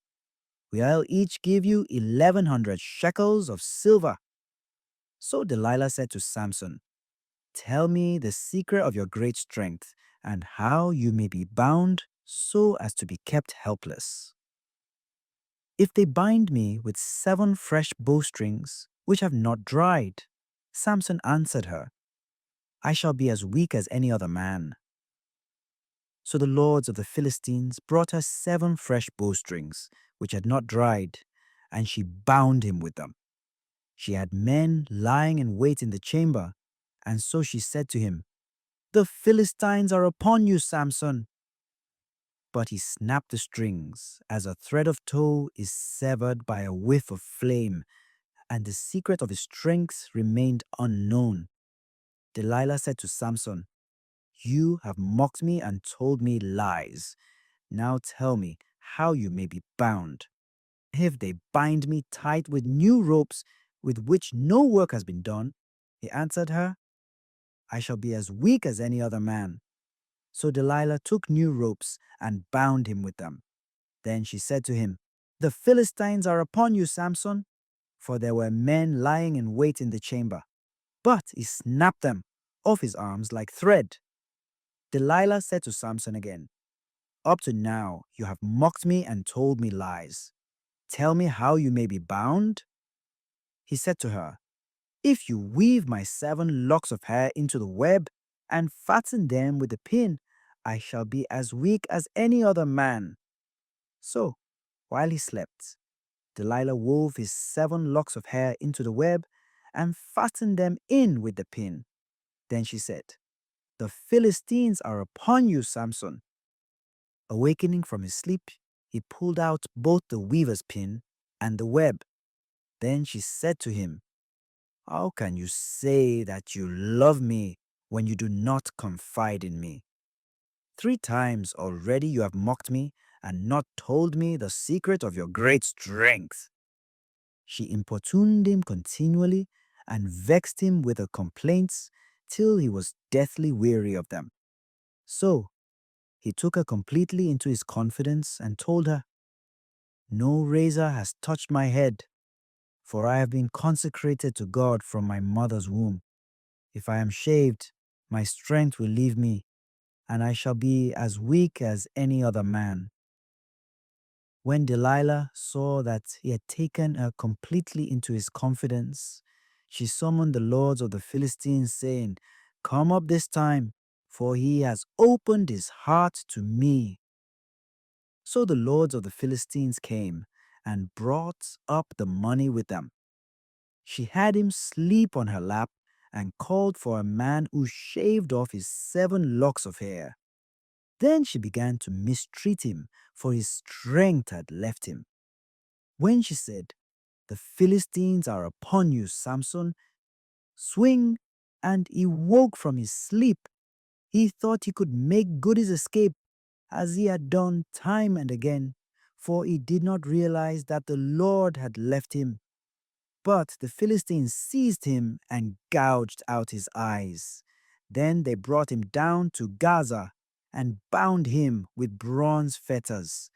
We'll each give you 1,100 shekels of silver." So Delilah said to Samson, "Tell me the secret of your great strength and how you may be bound so as to be kept helpless." "If they bind me with 7 fresh bowstrings which have not dried," Samson answered her, "I shall be as weak as any other man." So the lords of the Philistines brought her 7 fresh bowstrings, which had not dried, and she bound him with them. She had men lying in wait in the chamber, and so she said to him, "The Philistines are upon you, Samson." But he snapped the strings, as a thread of tow is severed by a whiff of flame, and the secret of his strength remained unknown. Delilah said to Samson, "You have mocked me and told me lies. Now tell me how you may be bound." "If they bind me tight with new ropes with which no work has been done," he answered her, "I shall be as weak as any other man." So Delilah took new ropes and bound him with them. Then she said to him, "The Philistines are upon you, Samson." For there were men lying in wait in the chamber. But he snapped them off his arms like thread. Delilah said to Samson again, "Up to now you have mocked me and told me lies. Tell me how you may be bound." He said to her, "If you weave my 7 locks of hair into the web and fasten them with a pin, I shall be as weak as any other man." So, while he slept, Delilah wove his 7 locks of hair into the web and fastened them in with the pin. Then she said, "The Philistines are upon you, Samson." Awakening from his sleep, he pulled out both the weaver's pin and the web. Then she said to him, "How can you say that you love me when you do not confide in me? 3 times already you have mocked me and not told me the secret of your great strength." She importuned him continually and vexed him with her complaints till he was deathly weary of them. So he took her completely into his confidence and told her, "No razor has touched my head, for I have been consecrated to God from my mother's womb. If I am shaved, my strength will leave me, and I shall be as weak as any other man." When Delilah saw that he had taken her completely into his confidence, she summoned the lords of the Philistines, saying, "Come up this time, for he has opened his heart to me." So the lords of the Philistines came and brought up the money with them. She had him sleep on her lap and called for a man who shaved off his 7 locks of hair. Then she began to mistreat him, for his strength had left him. When she said, "The Philistines are upon you, Samson," swing, and he woke from his sleep. He thought he could make good his escape, as he had done time and again, for he did not realize that the Lord had left him. But the Philistines seized him and gouged out his eyes. Then they brought him down to Gaza and bound him with bronze fetters,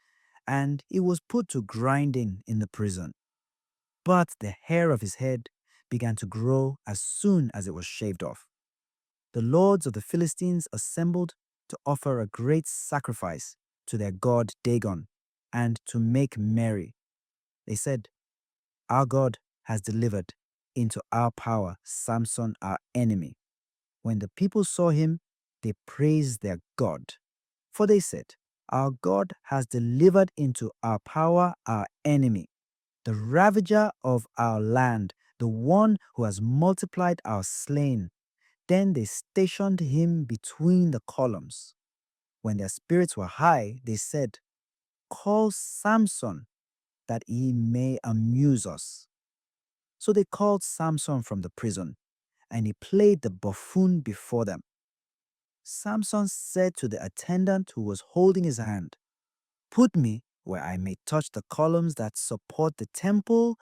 and he was put to grinding in the prison. But the hair of his head began to grow as soon as it was shaved off. The lords of the Philistines assembled to offer a great sacrifice to their god Dagon and to make merry. They said, "Our God has delivered into our power Samson, our enemy." When the people saw him, they praised their God. For they said, "Our God has delivered into our power our enemy, the ravager of our land, the one who has multiplied our slain." Then they stationed him between the columns. When their spirits were high, they said, "Call Samson, that he may amuse us." So they called Samson from the prison, and he played the buffoon before them. Samson said to the attendant who was holding his hand, "Put me where I may touch the columns that support the temple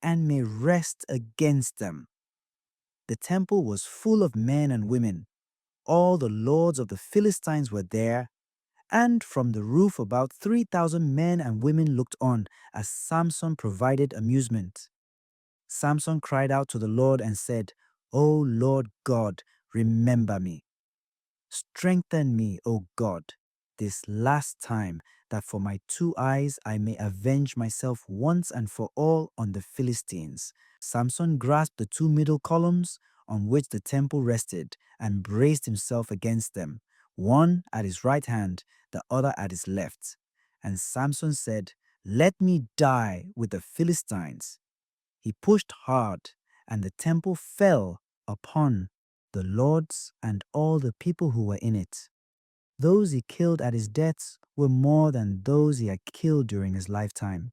and may rest against them." The temple was full of men and women. All the lords of the Philistines were there, and from the roof about 3,000 men and women looked on as Samson provided amusement. Samson cried out to the Lord and said, "O Lord God, remember me. Strengthen me, O God, this last time, that for my 2 eyes I may avenge myself once and for all on the Philistines." Samson grasped the 2 middle columns on which the temple rested and braced himself against them, one at his right hand, the other at his left. And Samson said, "Let me die with the Philistines." He pushed hard, and the temple fell upon the lords and all the people who were in it. Those he killed at his death were more than those he had killed during his lifetime.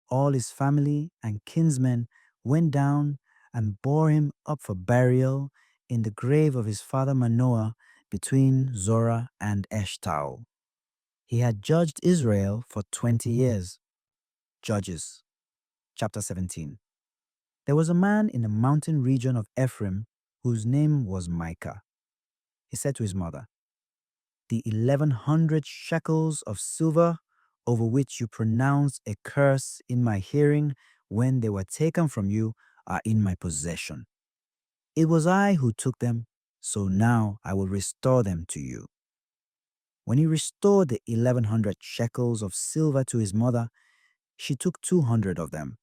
All his family and kinsmen went down and bore him up for burial in the grave of his father Manoah between Zorah and Eshtaol. He had judged Israel for 20 years. Judges chapter 17. There was a man in the mountain region of Ephraim whose name was Micah. He said to his mother, "The 1,100 shekels of silver over which you pronounced a curse in my hearing when they were taken from you, are in my possession. It was I who took them, so now I will restore them to you." When he restored the 1,100 shekels of silver to his mother, she took 200 of them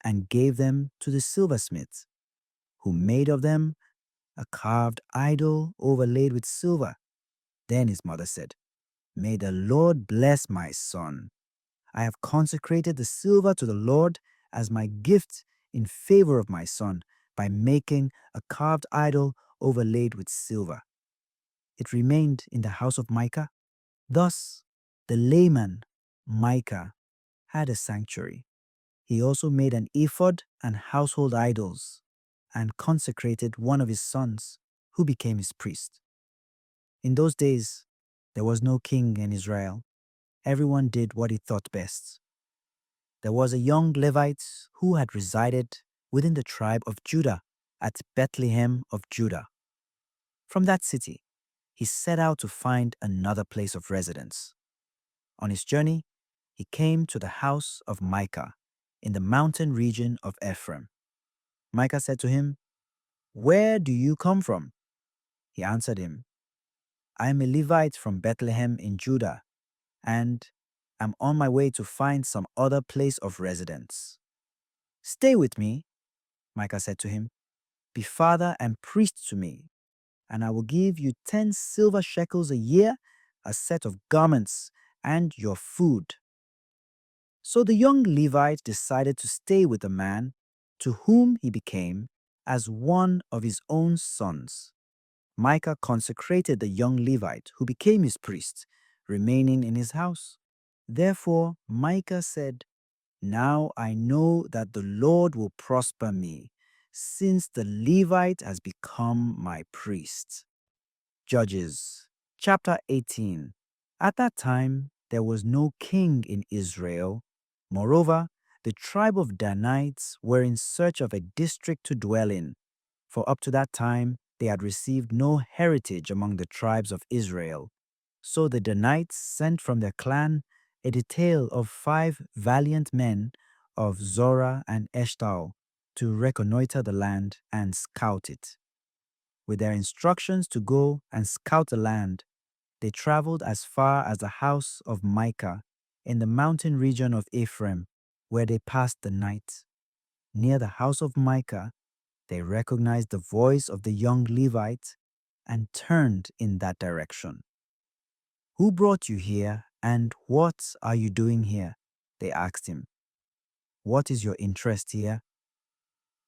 and gave them to the silversmith, who made of them a carved idol overlaid with silver. Then his mother said, "May the Lord bless my son. I have consecrated the silver to the Lord as my gift in favor of my son by making a carved idol overlaid with silver." It remained in the house of Micah. Thus, the layman, Micah, had a sanctuary. He also made an ephod and household idols, and consecrated one of his sons, who became his priest. In those days, there was no king in Israel. Everyone did what he thought best. There was a young Levite who had resided within the tribe of Judah at Bethlehem of Judah. From that city, he set out to find another place of residence. On his journey, he came to the house of Micah in the mountain region of Ephraim. Micah said to him, "Where do you come from?" He answered him, "I am a Levite from Bethlehem in Judah, and am on my way to find some other place of residence." "Stay with me," Micah said to him. "Be father and priest to me, and I will give you 10 silver shekels a year, a set of garments, and your food." So the young Levite decided to stay with the man, to whom he became as one of his own sons. Micah consecrated the young Levite, who became his priest, remaining in his house. Therefore Micah said, "Now I know that the Lord will prosper me, since the Levite has become my priest." Judges chapter 18. At that time, there was no king in Israel. Moreover, the tribe of Danites were in search of a district to dwell in, for up to that time they had received no heritage among the tribes of Israel. So the Danites sent from their clan a detail of 5 valiant men of Zorah and Eshtaol to reconnoiter the land and scout it. With their instructions to go and scout the land, they traveled as far as the house of Micah in the mountain region of Ephraim, where they passed the night. Near the house of Micah, they recognized the voice of the young Levite and turned in that direction. "Who brought you here, and what are you doing here?" they asked him. "What is your interest here?"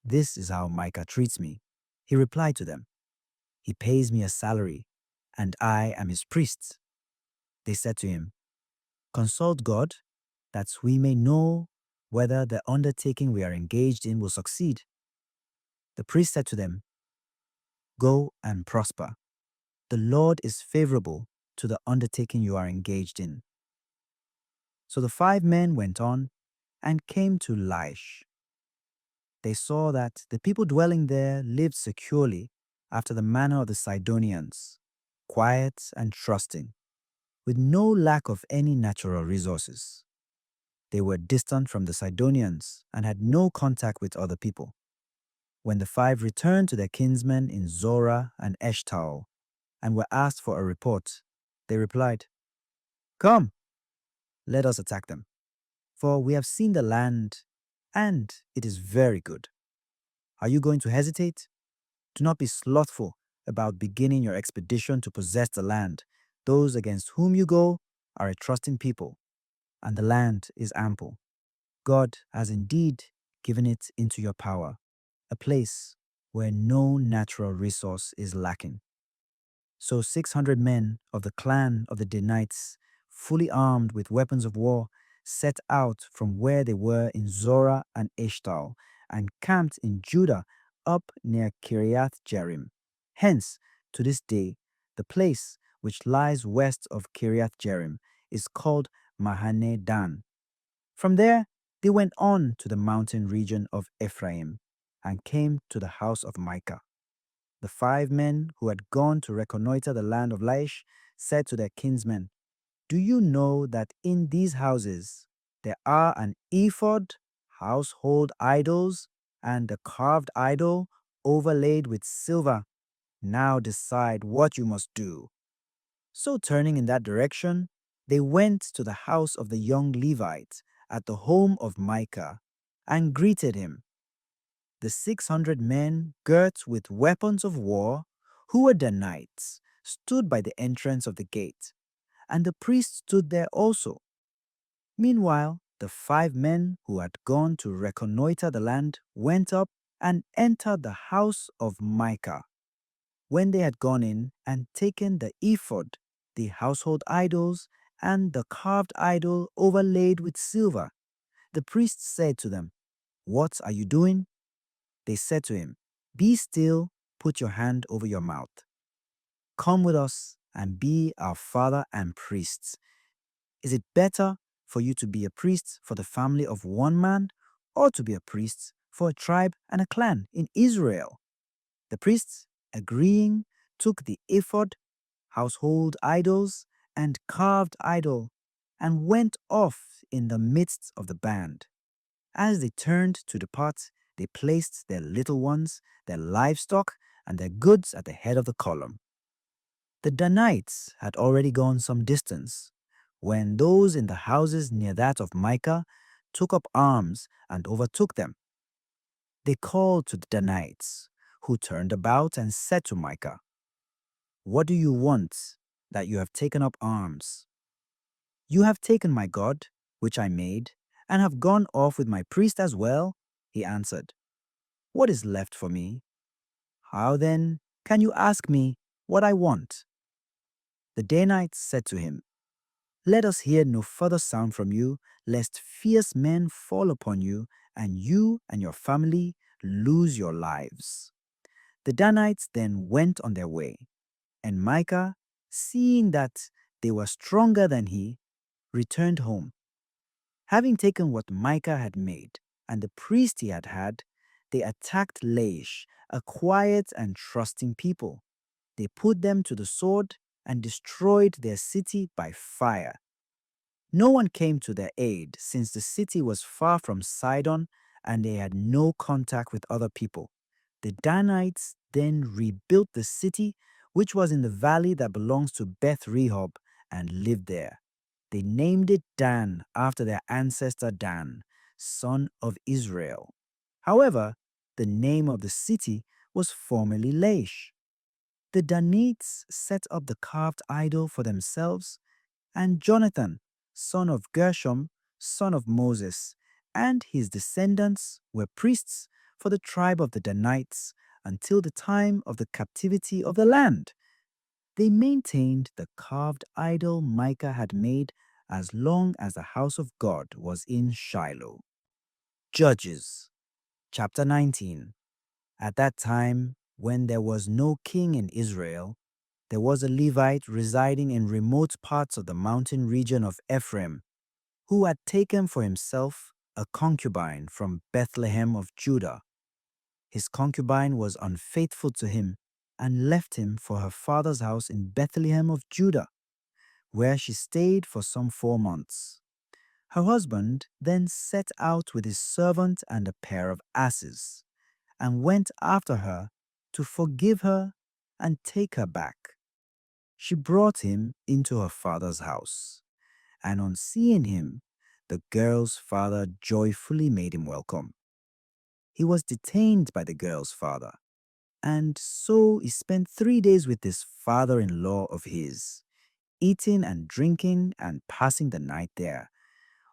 "This is how Micah treats me," he replied to them. "He pays me a salary, and I am his priest." They said to him, "Consult God, that we may know whether the undertaking we are engaged in will succeed." The priest said to them, "Go and prosper. The Lord is favorable to the undertaking you are engaged in." So the 5 men went on and came to Laish. They saw that the people dwelling there lived securely after the manner of the Sidonians, quiet and trusting, with no lack of any natural resources. They were distant from the Sidonians and had no contact with other people. When the 5 returned to their kinsmen in Zorah and Eshtaol and were asked for a report, they replied, "Come, let us attack them, for we have seen the land, and it is very good. Are you going to hesitate? Do not be slothful about beginning your expedition to possess the land. Those against whom you go are a trusting people, and the land is ample. God has indeed given it into your power, a place where no natural resource is lacking." So 600 men of the clan of the Danites, fully armed with weapons of war, set out from where they were in Zorah and Eshtaol, and camped in Judah up near Kiriath Jearim. Hence, to this day, the place which lies west of Kiriath Jearim is called Mahane Dan. From there, they went on to the mountain region of Ephraim and came to the house of Micah. The 5 men who had gone to reconnoiter the land of Laish said to their kinsmen, Do you know that in these houses there are an ephod, household idols, and a carved idol overlaid with silver? Now decide what you must do." So turning in that direction, they went to the house of the young Levite at the home of Micah and greeted him. The 600 men, girt with weapons of war, who were Danites, stood by the entrance of the gate, and the priest stood there also. Meanwhile, the 5 men who had gone to reconnoiter the land went up and entered the house of Micah. When they had gone in and taken the ephod, the household idols, and the carved idol overlaid with silver, the priest said to them, "What are you doing?" They said to him, "Be still, put your hand over your mouth. Come with us and be our father and priests. Is it better for you to be a priest for the family of one man, or to be a priest for a tribe and a clan in Israel?" The priests, agreeing, took the ephod, household idols, and carved idol, and went off in the midst of the band. As they turned to depart, they placed their little ones, their livestock, and their goods at the head of the column. The Danites had already gone some distance, when those in the houses near that of Micah took up arms and overtook them. They called to the Danites, who turned about and said to Micah, "What do you want that you have taken up arms?" "You have taken my God, which I made, and have gone off with my priest as well," he answered. "What is left for me? How then can you ask me what I want?" The Danites said to him, "Let us hear no further sound from you, lest fierce men fall upon you, and you and your family lose your lives." The Danites then went on their way, and Micah, seeing that they were stronger than he, returned home. Having taken what Micah had made and the priest he had had, they attacked Laish, a quiet and trusting people. They put them to the sword and destroyed their city by fire. No one came to their aid, since the city was far from Sidon and they had no contact with other people. The Danites then rebuilt the city, which was in the valley that belongs to Beth Rehob, and lived there. They named it Dan after their ancestor Dan, son of Israel. However, the name of the city was formerly Laish. The Danites set up the carved idol for themselves, and Jonathan, son of Gershom, son of Moses, and his descendants were priests for the tribe of the Danites until the time of the captivity of the land. They maintained the carved idol Micah had made as long as the house of God was in Shiloh. Judges chapter 19. At that time, when there was no king in Israel, there was a Levite residing in remote parts of the mountain region of Ephraim, who had taken for himself a concubine from Bethlehem of Judah. His concubine was unfaithful to him and left him for her father's house in Bethlehem of Judah, where she stayed for some 4 months. Her husband then set out with his servant and a pair of asses, and went after her to forgive her and take her back. She brought him into her father's house, and on seeing him, the girl's father joyfully made him welcome. He was detained by the girl's father, and so he spent 3 days with this father-in-law of his, eating and drinking and passing the night there.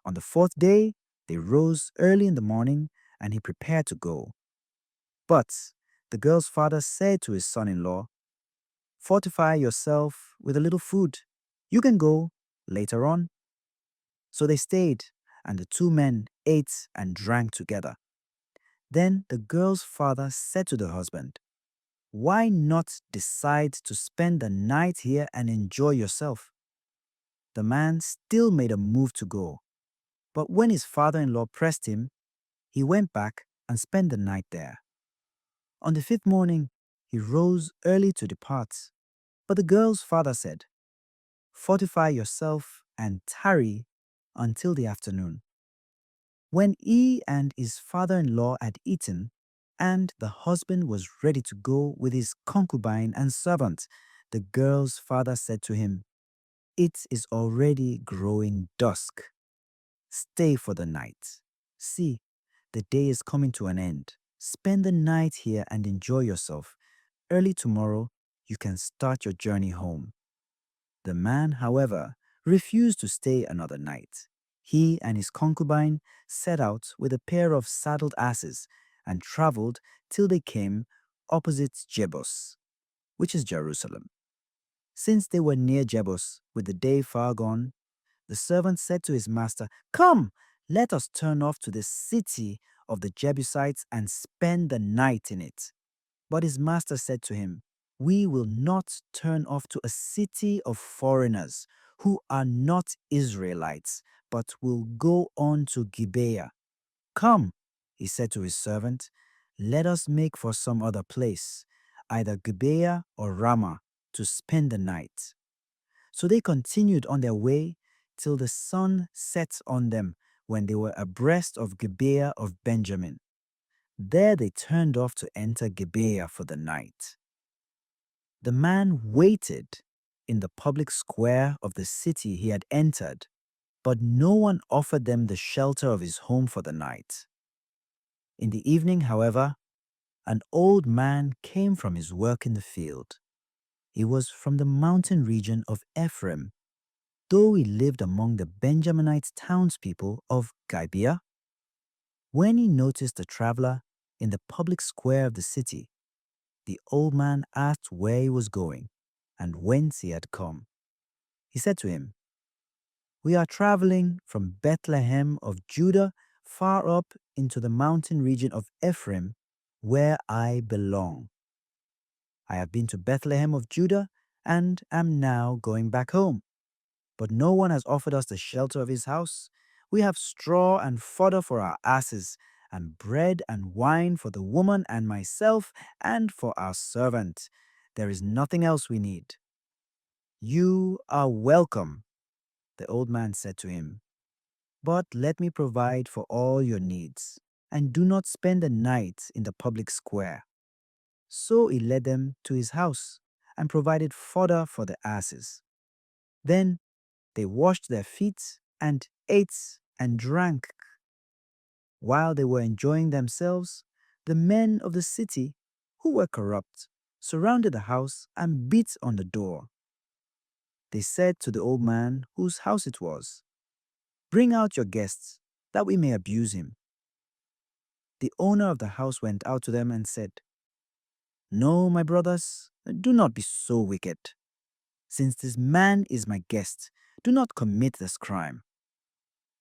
On the 4th day, they rose early in the morning, and he prepared to go. But the girl's father said to his son-in-law, "Fortify yourself with a little food. You can go later on." So they stayed, and the 2 men ate and drank together. Then the girl's father said to the husband, "Why not decide to spend the night here and enjoy yourself?" The man still made a move to go, but when his father-in-law pressed him, he went back and spent the night there. On the 5th morning, he rose early to depart, but the girl's father said, "Fortify yourself and tarry until the afternoon. When he and his father-in-law had eaten, and the husband was ready to go with his concubine and servant, the girl's father said to him, "It is already growing dusk. Stay for the night. See, the day is coming to an end. Spend the night here and enjoy yourself. Early tomorrow, you can start your journey home." The man, however, refused to stay another night. He and his concubine set out with a pair of saddled asses and traveled till they came opposite Jebus, which is Jerusalem. Since they were near Jebus, with the day far gone, the servant said to his master, "Come, let us turn off to the city of the Jebusites and spend the night in it." But his master said to him, "We will not turn off to a city of foreigners who are not Israelites, but will go on to Gibeah. Come," he said to his servant, "let us make for some other place, either Gibeah or Ramah, to spend the night." So they continued on their way till the sun set on them when they were abreast of Gibeah of Benjamin. There they turned off to enter Gibeah for the night. The man waited in the public square of the city he had entered, but no one offered them the shelter of his home for the night. In the evening, however, an old man came from his work in the field. He was from the mountain region of Ephraim, though he lived among the Benjaminite townspeople of Gibeah. When he noticed a traveler in the public square of the city, the old man asked where he was going and whence he had come. He said to him, "We are traveling from Bethlehem of Judah far up into the mountain region of Ephraim, where I belong. I have been to Bethlehem of Judah and am now going back home. But no one has offered us the shelter of his house. We have straw and fodder for our asses, and bread and wine for the woman and myself and for our servant. There is nothing else we need." "You are welcome," the old man said to him, "but let me provide for all your needs, and do not spend the night in the public square." So he led them to his house and provided fodder for the asses. Then they washed their feet and ate and drank. While they were enjoying themselves, the men of the city, who were corrupt, surrounded the house and beat on the door. They said to the old man whose house it was, "Bring out your guests, that we may abuse him." The owner of the house went out to them and said, "No, my brothers, do not be so wicked. Since this man is my guest, do not commit this crime.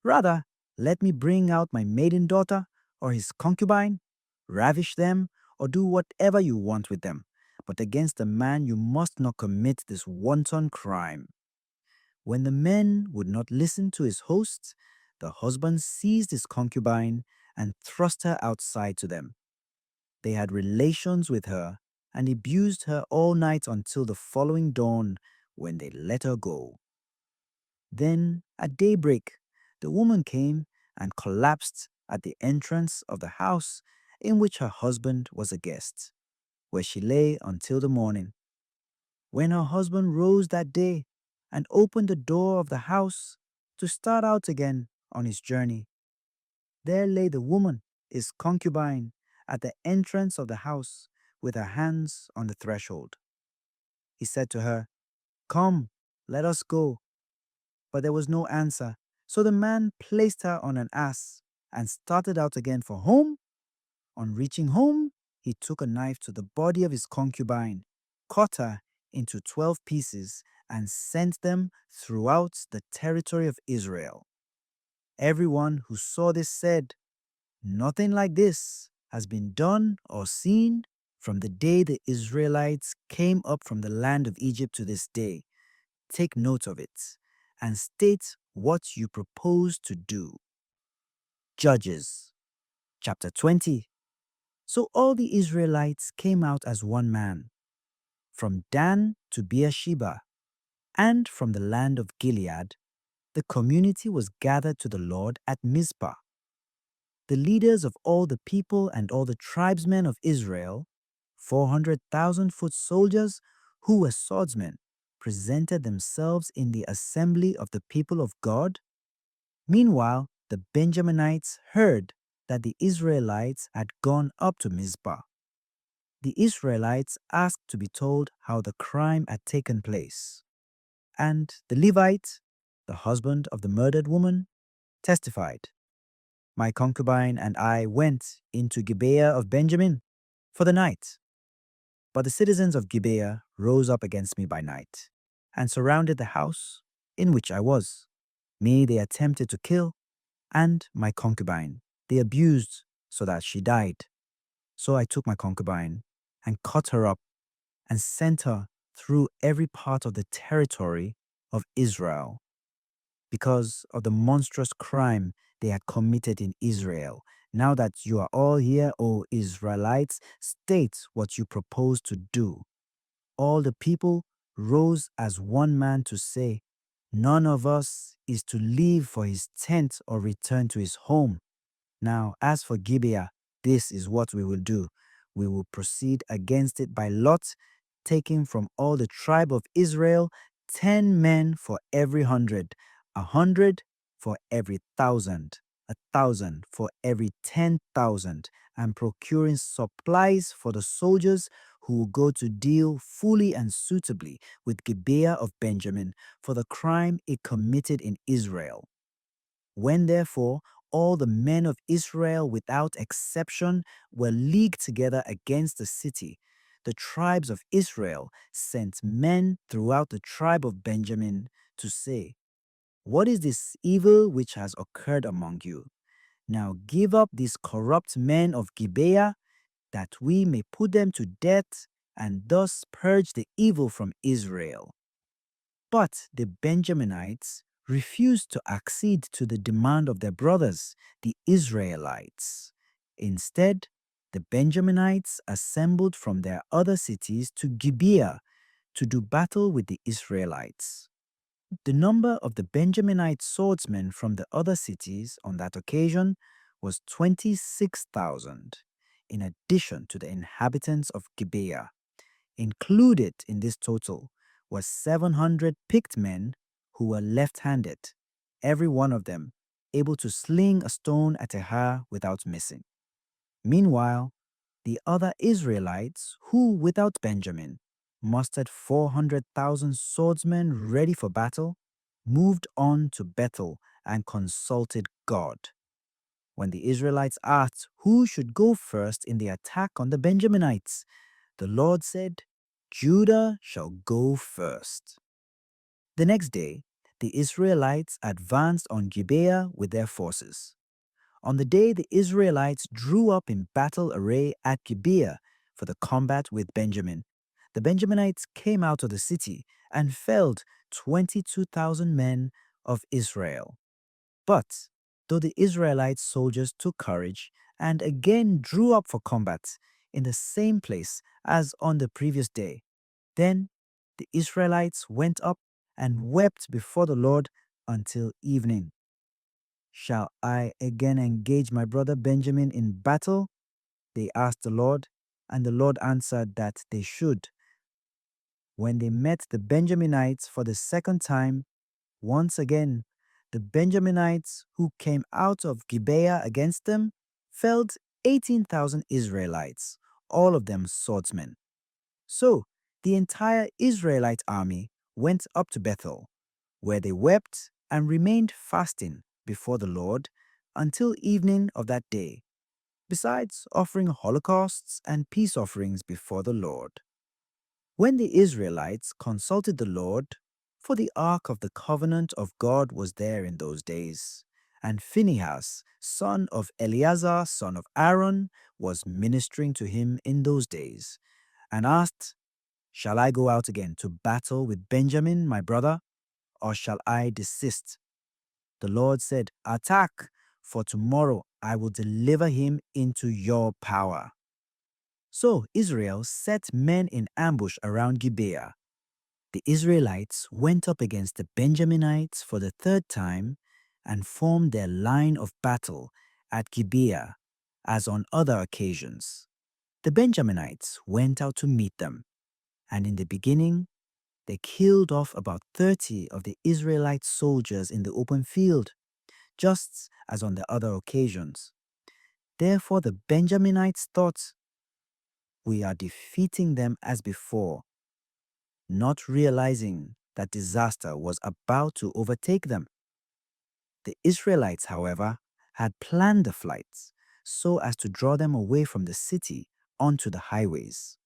Rather, let me bring out my maiden daughter or his concubine, ravish them, or do whatever you want with them. But against the man you must not commit this wanton crime." When the men would not listen to his hosts, the husband seized his concubine and thrust her outside to them. They had relations with her and abused her all night until the following dawn, when they let her go. Then, at daybreak, the woman came and collapsed at the entrance of the house in which her husband was a guest, where she lay until the morning. When her husband rose that day and opened the door of the house to start out again on his journey, there lay the woman, his concubine, at the entrance of the house with her hands on the threshold. He said to her, "Come, let us go." But there was no answer. So the man placed her on an ass and started out again for home. On reaching home, he took a knife to the body of his concubine, cut her into 12 pieces, and sent them throughout the territory of Israel. Everyone who saw this said, "Nothing like this has been done or seen from the day the Israelites came up from the land of Egypt to this day. Take note of it and state what you propose to do." Judges chapter 20. So all the Israelites came out as one man, from Dan to Beersheba, and from the land of Gilead, the community was gathered to the Lord at Mizpah. The leaders of all the people and all the tribesmen of Israel, 400,000 foot soldiers who were swordsmen, presented themselves in the assembly of the people of God. Meanwhile, the Benjaminites heard that the Israelites had gone up to Mizpah. The Israelites asked to be told how the crime had taken place. And the Levite, the husband of the murdered woman, testified, "My concubine and I went into Gibeah of Benjamin for the night. But the citizens of Gibeah rose up against me by night and surrounded the house in which I was. Me they attempted to kill, and my concubine they abused so that she died. So I took my concubine and cut her up and sent her through every part of the territory of Israel, because of the monstrous crime they had committed in Israel. Now that you are all here, O Israelites, state what you propose to do." All the people rose as one man to say, "None of us is to leave for his tent or return to his home. Now, as for Gibeah, this is what we will do. We will proceed against it by lot, taking from all the tribe of Israel 10 men for every 100, 100 for every 1,000, 1,000 for every 10,000, and procuring supplies for the soldiers who will go to deal fully and suitably with Gibeah of Benjamin for the crime it committed in Israel. When therefore all the men of Israel without exception were leagued together against the city, the tribes of Israel sent men throughout the tribe of Benjamin to say, "What is this evil which has occurred among you? Now give up these corrupt men of Gibeah, that we may put them to death and thus purge the evil from Israel." But the Benjaminites refused to accede to the demand of their brothers, the Israelites. Instead, the Benjaminites assembled from their other cities to Gibeah to do battle with the Israelites. The number of the Benjaminite swordsmen from the other cities on that occasion was 26,000, in addition to the inhabitants of Gibeah. Included in this total was 700 picked men who were left-handed, every one of them able to sling a stone at a hare without missing. Meanwhile, the other Israelites, who without Benjamin mustered 400,000 swordsmen ready for battle, moved on to Bethel and consulted God. When the Israelites asked who should go first in the attack on the Benjaminites, the Lord said, "Judah shall go first." The next day, the Israelites advanced on Gibeah with their forces. On the day the Israelites drew up in battle array at Gibeah for the combat with Benjamin, the Benjaminites came out of the city and felled 22,000 men of Israel. But though the Israelite soldiers took courage and again drew up for combat in the same place as on the previous day, then the Israelites went up and wept before the Lord until evening. "Shall I again engage my brother Benjamin in battle?" they asked the Lord, and the Lord answered that they should. When they met the Benjaminites for the second time, once again, the Benjaminites who came out of Gibeah against them felled 18,000 Israelites, all of them swordsmen. So the entire Israelite army went up to Bethel, where they wept and remained fasting before the Lord until evening of that day, besides offering holocausts and peace offerings before the Lord. When the Israelites consulted the Lord, for the ark of the covenant of God was there in those days, and Phinehas, son of Eleazar, son of Aaron, was ministering to him in those days, and asked, "Shall I go out again to battle with Benjamin, my brother, or shall I desist?" The Lord said, "Attack, for tomorrow I will deliver him into your power." So Israel set men in ambush around Gibeah. The Israelites went up against the Benjaminites for the third time and formed their line of battle at Gibeah, as on other occasions. The Benjaminites went out to meet them, and in the beginning, they killed off about 30 of the Israelite soldiers in the open field, just as on the other occasions. Therefore, the Benjaminites thought, "We are defeating them as before," not realizing that disaster was about to overtake them. The Israelites, however, had planned the flights so as to draw them away from the city onto the highways.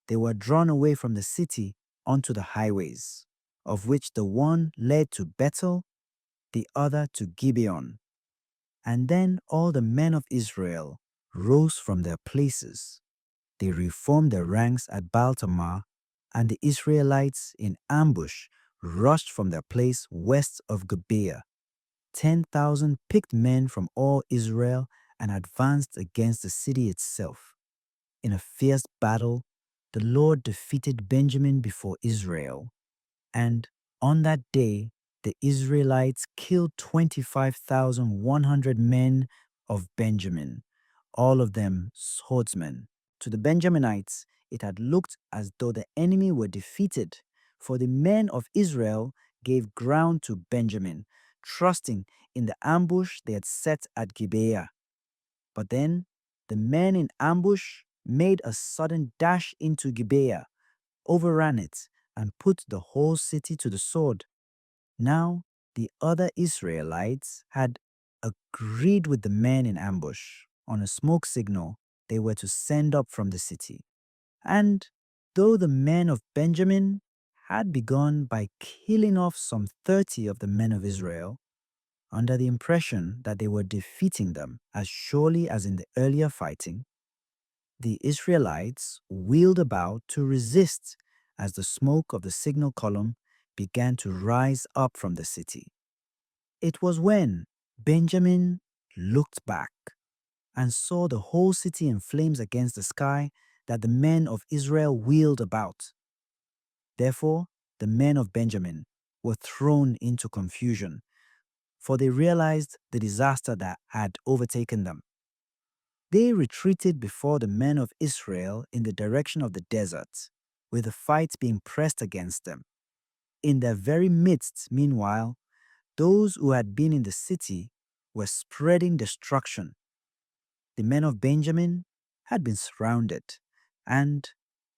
They were drawn away from the city onto the highways, of which the one led to Bethel, the other to Gibeon. And then all the men of Israel rose from their places. They reformed their ranks at Baal-Tamar, and the Israelites in ambush rushed from their place west of Gibeah. 10,000 picked men from all Israel and advanced against the city itself. In a fierce battle, the Lord defeated Benjamin before Israel. And on that day, the Israelites killed 25,100 men of Benjamin, all of them swordsmen. To the Benjaminites, it had looked as though the enemy were defeated, for the men of Israel gave ground to Benjamin, trusting in the ambush they had set at Gibeah. But then the men in ambush made a sudden dash into Gibeah, overran it, and put the whole city to the sword. Now the other Israelites had agreed with the men in ambush on a smoke signal they were to send up from the city. And though the men of Benjamin had begun by killing off some 30 of the men of Israel, under the impression that they were defeating them as surely as in the earlier fighting, the Israelites wheeled about to resist as the smoke of the signal column began to rise up from the city. It was when Benjamin looked back and saw the whole city in flames against the sky that the men of Israel wheeled about. Therefore, the men of Benjamin were thrown into confusion, for they realized the disaster that had overtaken them. They retreated before the men of Israel in the direction of the desert, with the fight being pressed against them. In their very midst, meanwhile, those who had been in the city were spreading destruction. The men of Benjamin had been surrounded and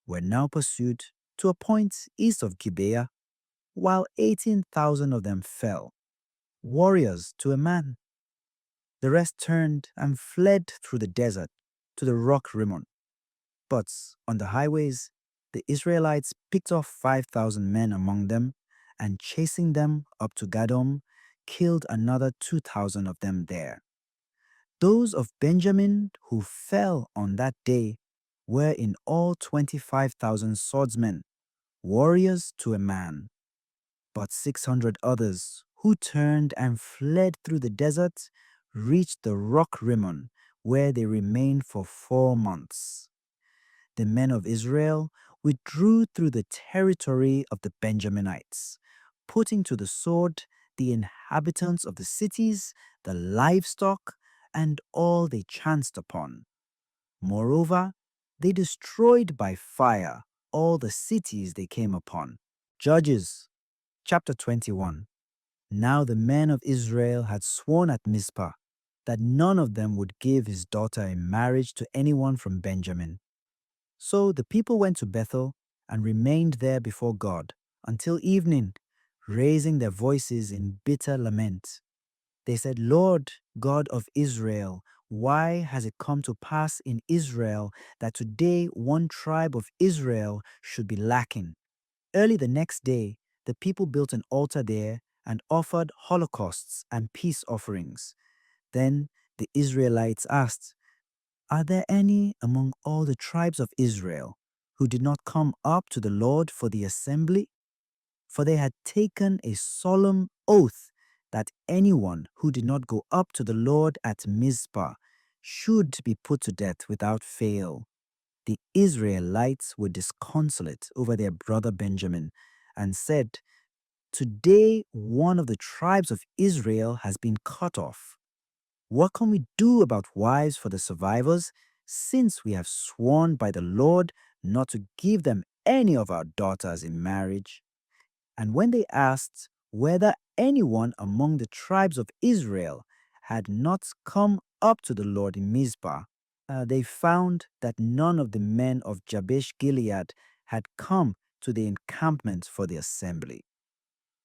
were now pursued to a point east of Gibeah, while 18,000 of them fell, warriors to a man. The rest turned and fled through the desert to the rock Rimmon. But on the highways, the Israelites picked off 5,000 men among them, and chasing them up to Gadom, killed another 2,000 of them there. Those of Benjamin who fell on that day were in all 25,000 swordsmen, warriors to a man. But 600 others who turned and fled through the desert reached the rock Rimmon, where they remained for 4 months. The men of Israel withdrew through the territory of the Benjaminites, putting to the sword the inhabitants of the cities, the livestock, and all they chanced upon. Moreover, they destroyed by fire all the cities they came upon. Judges chapter 21. Now the men of Israel had sworn at Mizpah that none of them would give his daughter in marriage to anyone from Benjamin. So the people went to Bethel and remained there before God until evening, raising their voices in bitter lament. They said, "Lord, God of Israel, why has it come to pass in Israel that today one tribe of Israel should be lacking?" Early the next day, the people built an altar there and offered holocausts and peace offerings. Then the Israelites asked, "Are there any among all the tribes of Israel who did not come up to the Lord for the assembly?" For they had taken a solemn oath that anyone who did not go up to the Lord at Mizpah should be put to death without fail. The Israelites were disconsolate over their brother Benjamin, and said, "Today one of the tribes of Israel has been cut off. What can we do about wives for the survivors, since we have sworn by the Lord not to give them any of our daughters in marriage?" And when they asked whether anyone among the tribes of Israel had not come up to the Lord in Mizpah, they found that none of the men of Jabesh Gilead had come to the encampment for the assembly.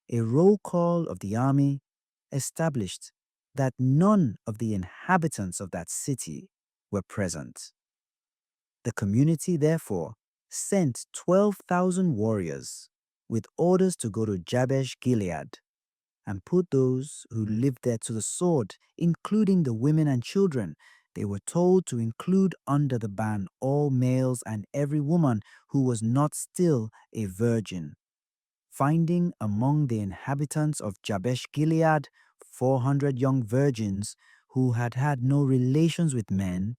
A roll call of the army established that none of the inhabitants of that city were present. The community, therefore, sent 12,000 warriors with orders to go to Jabesh Gilead and put those who lived there to the sword, including the women and children. They were told to include under the ban all males and every woman who was not still a virgin. Finding among the inhabitants of Jabesh Gilead 400 young virgins who had had no relations with men,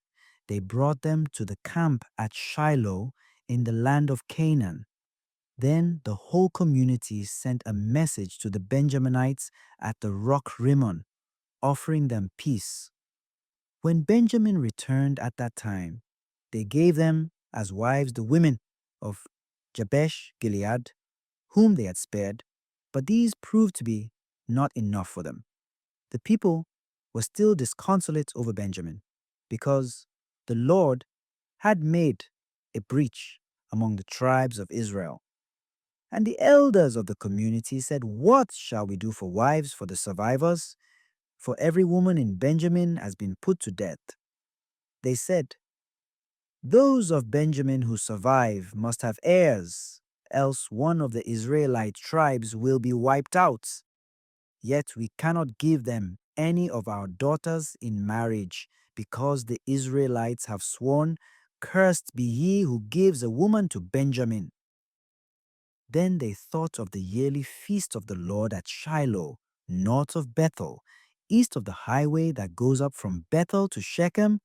they brought them to the camp at Shiloh in the land of Canaan. Then the whole community sent a message to the Benjaminites at the rock Rimmon, offering them peace. When Benjamin returned at that time, they gave them as wives the women of Jabesh Gilead, whom they had spared, but these proved to be not enough for them. The people were still disconsolate over Benjamin, because the Lord had made a breach among the tribes of Israel. And the elders of the community said, "What shall we do for wives for the survivors? For every woman in Benjamin has been put to death." They said, "Those of Benjamin who survive must have heirs, else one of the Israelite tribes will be wiped out. Yet we cannot give them any of our daughters in marriage, because the Israelites have sworn, 'Cursed be he who gives a woman to Benjamin.'" Then they thought of the yearly feast of the Lord at Shiloh, north of Bethel, east of the highway that goes up from Bethel to Shechem,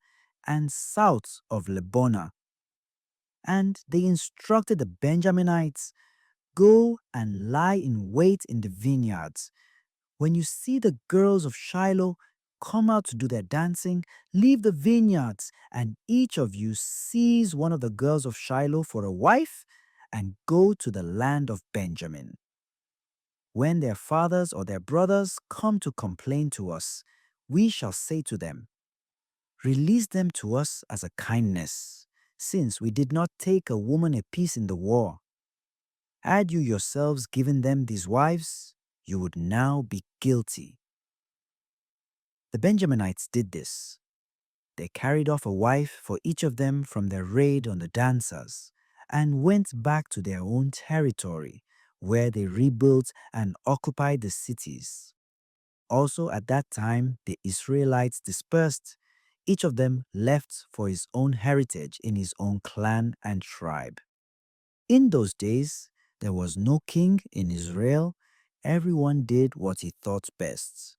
and south of Lebonah. And they instructed the Benjaminites, "Go and lie in wait in the vineyards. When you see the girls of Shiloh come out to do their dancing, leave the vineyards, and each of you seize one of the girls of Shiloh for a wife, and go to the land of Benjamin. When their fathers or their brothers come to complain to us, we shall say to them, 'Release them to us as a kindness, since we did not take a woman apiece in the war.' Had you yourselves given them these wives, you would now be guilty." The Benjaminites did this. They carried off a wife for each of them from their raid on the dancers, and went back to their own territory, where they rebuilt and occupied the cities. Also at that time the Israelites dispersed, each of them left for his own heritage in his own clan and tribe. In those days there was no king in Israel. Everyone did what he thought best.